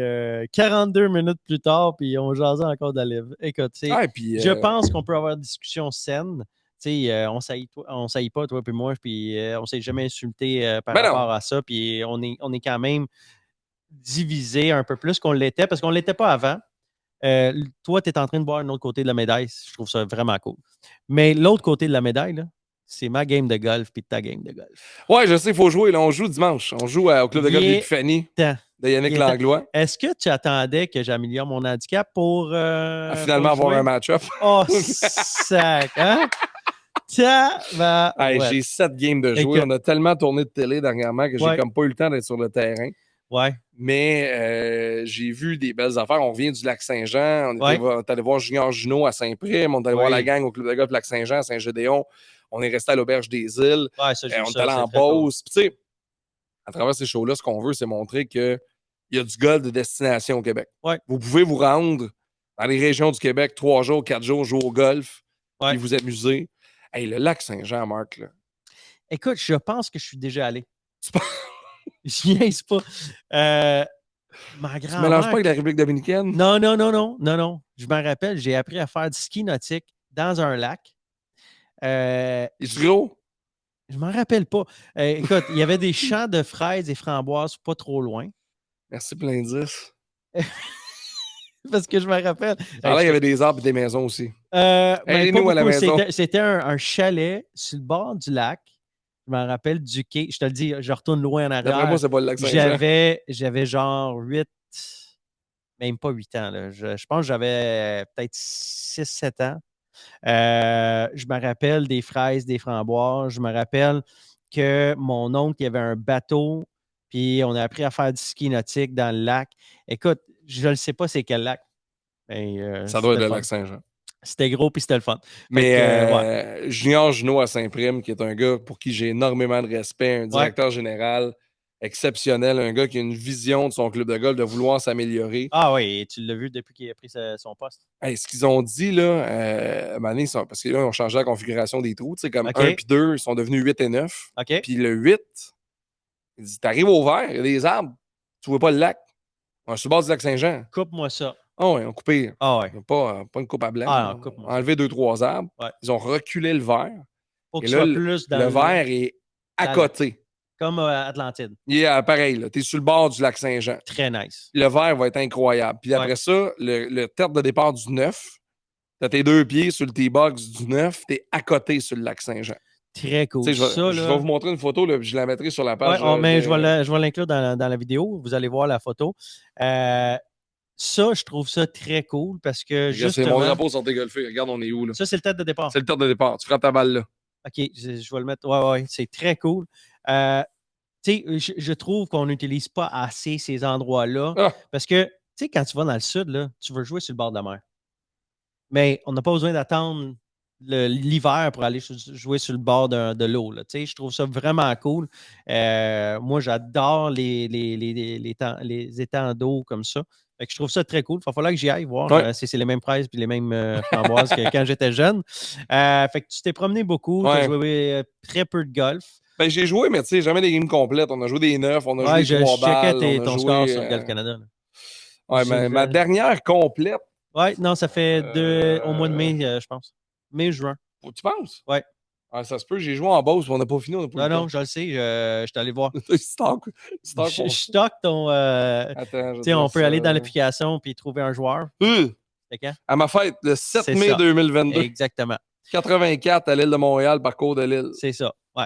42 minutes plus tard, puis on jasait encore de la livre. Écoute, je pense qu'on peut avoir une discussion saine. On ne saillit pas, toi et moi, puis on ne s'est jamais insulté par Ben rapport non. à ça, puis on est quand même divisé un peu plus qu'on l'était, parce qu'on ne l'était pas avant. Toi, tu es en train de voir un autre côté de la médaille. Je trouve ça vraiment cool. Mais l'autre côté de la médaille, là, c'est ma game de golf puis ta game de golf. Ouais, je sais, il faut jouer. Là, on joue dimanche. On joue au club de golf d'Épiphanie de Yannick Langlois. Est-ce que tu attendais que j'améliore mon handicap pour finalement pour avoir un match-up? Oh, sac! Hein? J'ai 7 games de jouer. On a tellement tourné de télé dernièrement que j'ai comme pas eu le temps d'être sur le terrain. Ouais. Mais j'ai vu des belles affaires. On vient du Lac-Saint-Jean. On est allé voir Junior Junot à Saint-Prime. On est allé voir la gang au club de golf Lac-Saint-Jean à Saint-Gédéon. On est resté à l'Auberge des Îles. Ouais, on est allé en pause. Cool. Tu sais, à travers ces shows-là, ce qu'on veut, c'est montrer qu'il y a du golf de destination au Québec. Ouais. Vous pouvez vous rendre dans les régions du Québec 3 jours, 4 jours, jouer au golf, puis vous amuser. Hey, le Lac-Saint-Jean, Marc, là. Écoute, je pense que je suis déjà allé. Je niaise pas. Ma grand-mère. Tu mélanges pas avec la République dominicaine? Non. Je m'en rappelle, j'ai appris à faire du ski nautique dans un lac. Est-ce gros? Je m'en rappelle pas. Écoute, il y avait des champs de fraises et framboises pas trop loin. Merci pour l'indice. Parce que je me rappelle. Alors là, il y avait des arbres et des maisons aussi. Aidez-nous à la maison. C'était un chalet sur le bord du lac. Je m'en rappelle du quai. Je te le dis, je retourne loin en arrière. D'après moi, c'est pas le lac Saint-Jean. J'avais genre 8, même pas 8 ans. Là. Je pense que j'avais peut-être 6-7 ans. Je me rappelle des fraises, des framboises. Je me rappelle que mon oncle, il avait un bateau, puis on a appris à faire du ski nautique dans le lac. Écoute, je ne sais pas c'est quel lac. Mais, ça doit être le lac Saint-Jean. C'était gros puis c'était le fun. Mais Junior Junot à Saint-Prime, qui est un gars pour qui j'ai énormément de respect, un directeur général exceptionnel, un gars qui a une vision de son club de golf, de vouloir s'améliorer. Ah oui, tu l'as vu depuis qu'il a pris son poste. Hey, ce qu'ils ont dit, là, parce que là, ils ont changé la configuration des trous, tu sais, comme 1 puis 2, ils sont devenus 8 et 9. Puis le 8, il dit, t'arrives au vert, il y a des arbres, tu vois pas le lac. On est sur le bord du lac Saint-Jean. Coupe-moi ça. Ah oui, on a coupé. Pas une coupe à blanc. On a enlevé 2-3 arbres. Ils ont reculé le verre. Pour qu'il soit plus dans le verre est à côté. Comme Atlantide. Il est pareil. Tu es sur le bord du lac Saint-Jean. Très nice. Le verre va être incroyable. Puis après ça, le terre de départ du 9, tu as tes 2 pieds sur le T-box du 9, tu es à côté sur le lac Saint-Jean. Très cool. Je vais vous montrer une photo, là, puis je la mettrai sur la page. Mais je vais l'inclure dans la vidéo. Vous allez voir la photo. Ça, je trouve ça très cool parce que justement... C'est mon drapeau sur tes golfés. Regarde, on est où, là? Ça, c'est le tête de départ. C'est le tête de départ. Tu frappes ta balle là. OK, je vais le mettre. Ouais, c'est très cool. Tu sais, je trouve qu'on n'utilise pas assez ces endroits-là Ah, parce que, tu sais, quand tu vas dans le sud, là, tu veux jouer sur le bord de la mer. Mais on n'a pas besoin d'attendre l'hiver pour aller jouer sur le bord de l'eau. Là. Tu sais, je trouve ça vraiment cool. Moi, j'adore les étangs d'eau comme ça. Fait que je trouve ça très cool. Il va falloir que j'y aille voir ouais, si c'est les mêmes fraises et les mêmes framboises que quand j'étais jeune. Fait que tu t'es promené beaucoup, tu as ouais. joué très peu de golf. Ben, j'ai joué, mais tu sais, jamais des games complètes. On a joué des 9, on a joué Ouais, des 3 je checkais balles, on a ton score joué. sur Golf Canada. Là. Ouais, ma dernière complète. Ouais, non, ça fait au mois de euh, mai, je pense. Mai-juin. Tu penses? Ouais. Ah, ça se peut, j'ai joué en Beauce, mais on n'a pas fini, on n'a pas eu Non, le non, temps. je le sais, je suis allé voir. Stock, Je mon. stocke ton. Attends, je Tu vais sais, dire on peut aller dans ça. l'application puis trouver un joueur. C'est quand? À ma fête, le 7 C'est mai ça. 2022. Exactement. 84 à l'île de Montréal, parcours de l'île. C'est ça. Ouais.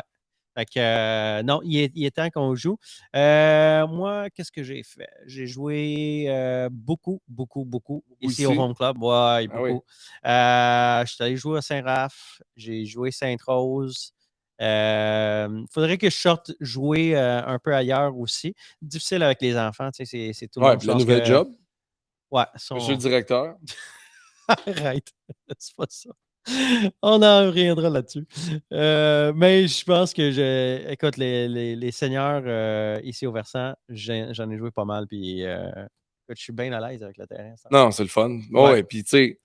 Fait que, non, il est temps qu'on joue. Moi, qu'est-ce que j'ai fait? J'ai joué beaucoup ici au Ici. Home Club. Ouais, Ah oui. beaucoup. Je suis allé jouer à Saint-Raph. J'ai joué Sainte-Rose. Il faudrait que je sorte jouer un peu ailleurs aussi. Difficile avec les enfants, tu sais, c'est tout le Ouais, monde. Je puis le pense nouvel que. job, Ouais, monsieur le directeur. Arrête, c'est pas ça. On en reviendra là-dessus. Mais je pense que écoute, les seigneurs ici au Versant, j'en ai joué pas mal. Puis écoute, je suis bien à l'aise avec le terrain. Ça. Non, c'est le fun. Oh, Ouais, ouais, puis tu sais,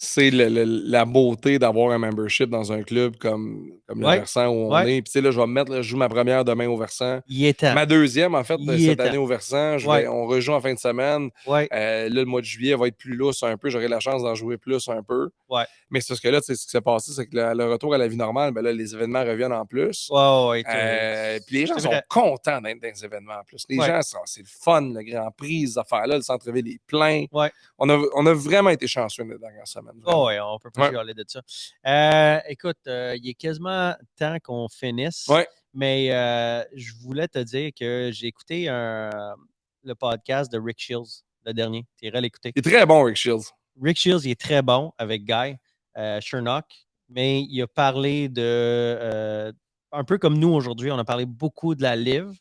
c'est la beauté d'avoir un membership dans un club comme le ouais, Versant où on ouais. est. Puis tu sais, là, je vais me mettre, là, je joue ma première demain au Versant. Il est temps. Ma deuxième, en fait, de Il est cette temps. année au Versant. Ouais, On rejoue en fin de semaine. ouais, Là, le mois de juillet va être plus lousse un peu. J'aurai la chance d'en jouer plus un peu. ouais. Mais c'est parce que là, tu sais, ce qui s'est passé, c'est que le retour à la vie normale, ben là, les événements reviennent en plus. Ouais, ouais. Puis les gens C'est sont vrai. contents d'être dans les événements en plus. Les Ouais, gens, c'est le fun, le Grand Prix, ces affaires-là, le centre-ville est plein. ouais. On a vraiment été chanceux les dernières semaines, Oh, vraiment. ouais, on peut pas Ouais. chialer de ça. Écoute, il est quasiment temps qu'on finisse, Ouais. mais je voulais te dire que j'ai écouté le podcast de Rick Shields, le dernier. Tu irais l'écouter. Il est très bon, Rick Shields. Rick Shields, il est très bon avec Guy Shernock, mais il a parlé un peu comme nous aujourd'hui, on a parlé beaucoup de la live.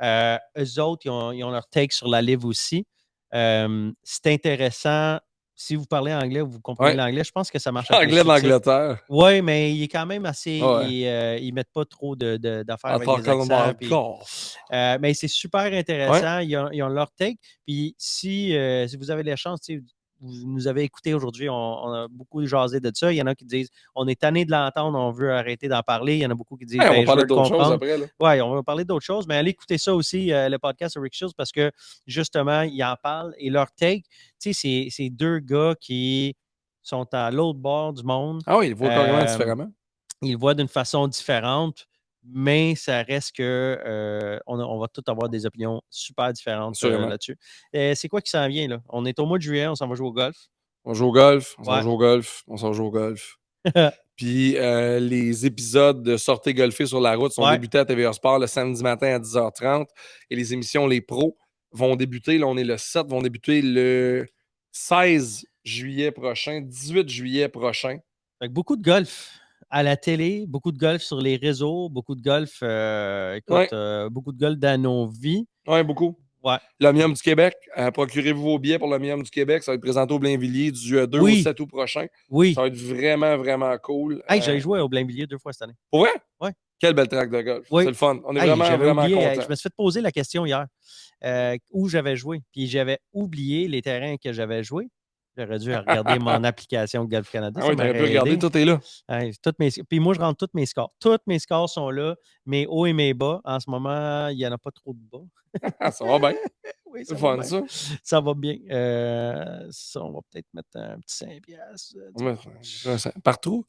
Eux autres, ils ont leur take sur la live aussi. C'est intéressant. Si vous parlez anglais, vous comprenez Ouais. l'anglais, je pense que ça marche avec les Anglais sous-titres. d'Angleterre. Oui, mais il est quand même assez. Ouais. Ils mettent pas trop d'affaires En avec tant des accents. Puis, golf. mais c'est super Ouais. intéressant. Ils ont leur take. Puis si vous avez la chance, vous nous avez écouté aujourd'hui, on a beaucoup jasé de ça. Il y en a qui disent on est tanné de l'entendre, on veut arrêter d'en parler. Il y en a beaucoup qui disent Ouais, on va ben, je parler veux le d'autres choses comprendre. après. Là. Oui, on va parler d'autres choses, mais allez écouter ça aussi, le podcast de Rick Shields, parce que justement, ils en parlent et leur take, tu sais, c'est deux gars qui sont à l'autre bord du monde. Ah oui, il voit carrément différemment. Ils le voient d'une façon différente, mais ça reste que on va tous avoir des opinions super différentes Assurément. là-dessus. C'est quoi qui s'en vient, là? On est au mois de juillet, on s'en va jouer au golf. On joue au golf, on s'en Ouais. joue au golf, on s'en joue au golf. Puis les épisodes de Sortez golfer sur la route sont Ouais. débutés à TVA Sport le samedi matin à 10h30. Et les émissions Les Pros vont débuter, là on est le 7, vont débuter le 16 juillet prochain, 18 juillet prochain. Fait que beaucoup de golf à la télé, beaucoup de golf sur les réseaux, beaucoup de golf, Oui, beaucoup de golf dans nos vies. ouais, beaucoup. Ouais. L'Omnium du Québec, procurez-vous vos billets pour l'Omnium du Québec. Ça va être présenté au Blainvilliers du 2 au Oui, 7 août prochain. oui. Ça va être vraiment, vraiment cool. Hey, j'avais joué au Blainvilliers 2 fois cette année. Pour vrai? Ouais. Quelle belle track de golf. Oui. C'est le fun. On est Hey, vraiment, j'avais vraiment oublié, contents. je me suis fait poser la question hier où j'avais joué. Puis j'avais oublié les terrains que j'avais joués. J'aurais dû regarder mon application Golf Canada. Ah Ça oui, t'aurais pu m'aurait regarder, aidé. tout est là. Hey, puis moi, je rentre tous mes scores. Tous mes scores sont là. Mes hauts et mes bas. En ce moment, il n'y en a pas trop de bas. Ça va bien. Oui, C'est ça va fun, bien. ça. Ça va bien. Ça, on va peut-être mettre un petit 5 piastres. Partout?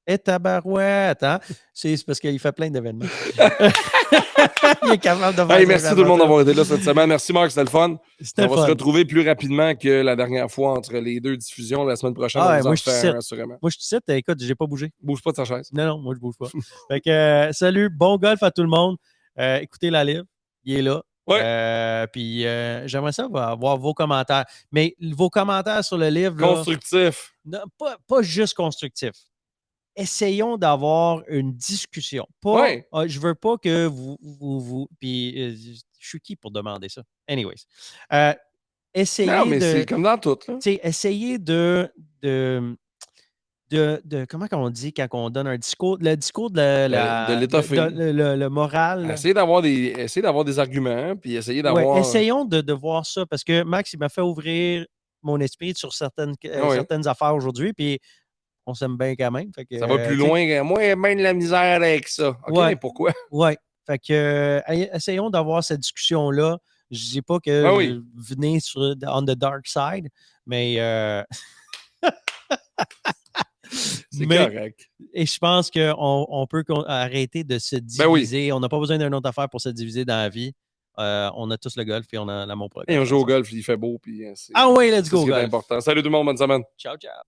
Et tabarouette, hein? C'est parce qu'il fait plein d'événements. Il est capable de faire Hey, des merci tout le monde événements. d'avoir été là cette semaine. Merci Marc, c'était le fun. C'était On va fun. se retrouver plus rapidement que la dernière fois entre les deux diffusions. La semaine prochaine, Ah on ouais, vous moi, en je te fait un, cite. assurément. Moi, je te cite. Écoute, j'ai pas bougé. Bouge pas de ta chaise. Non, moi, je bouge pas. Fait que, salut, bon golf à tout le monde. Écoutez la livre. Il est là. Ouais. Puis j'aimerais ça avoir vos commentaires. Mais vos commentaires sur le livre, là, Constructif. non, pas juste constructifs. essayons d'avoir une discussion. Pas, je veux pas que vous puis je suis qui pour demander ça? Anyways. Essayez non, mais c'est comme dans tout. Essayez de comment on dit quand on donne un discours, le discours de l'étoffer. Le moral. Essayez d'avoir des arguments, puis essayez d'avoir... Ouais, essayons de voir ça, parce que Max, il m'a fait ouvrir mon esprit sur certaines affaires aujourd'hui, puis on s'aime bien quand même. Fait que, ça va plus loin. Moi, j'ai bien de la misère avec ça. OK, mais pourquoi? Ouais. Fait que, essayons d'avoir cette discussion-là. Je dis pas que venez sur on the dark side, mais... c'est correct. Et je pense qu'on peut arrêter de se diviser. On n'a pas besoin d'une autre affaire pour se diviser dans la vie. On a tous le golf et on a l'amour pour le golf. Et on joue au golf, il fait beau. Puis ah oui, let's go, golf. C'est important. Salut tout le monde, bonne semaine. Ciao, ciao.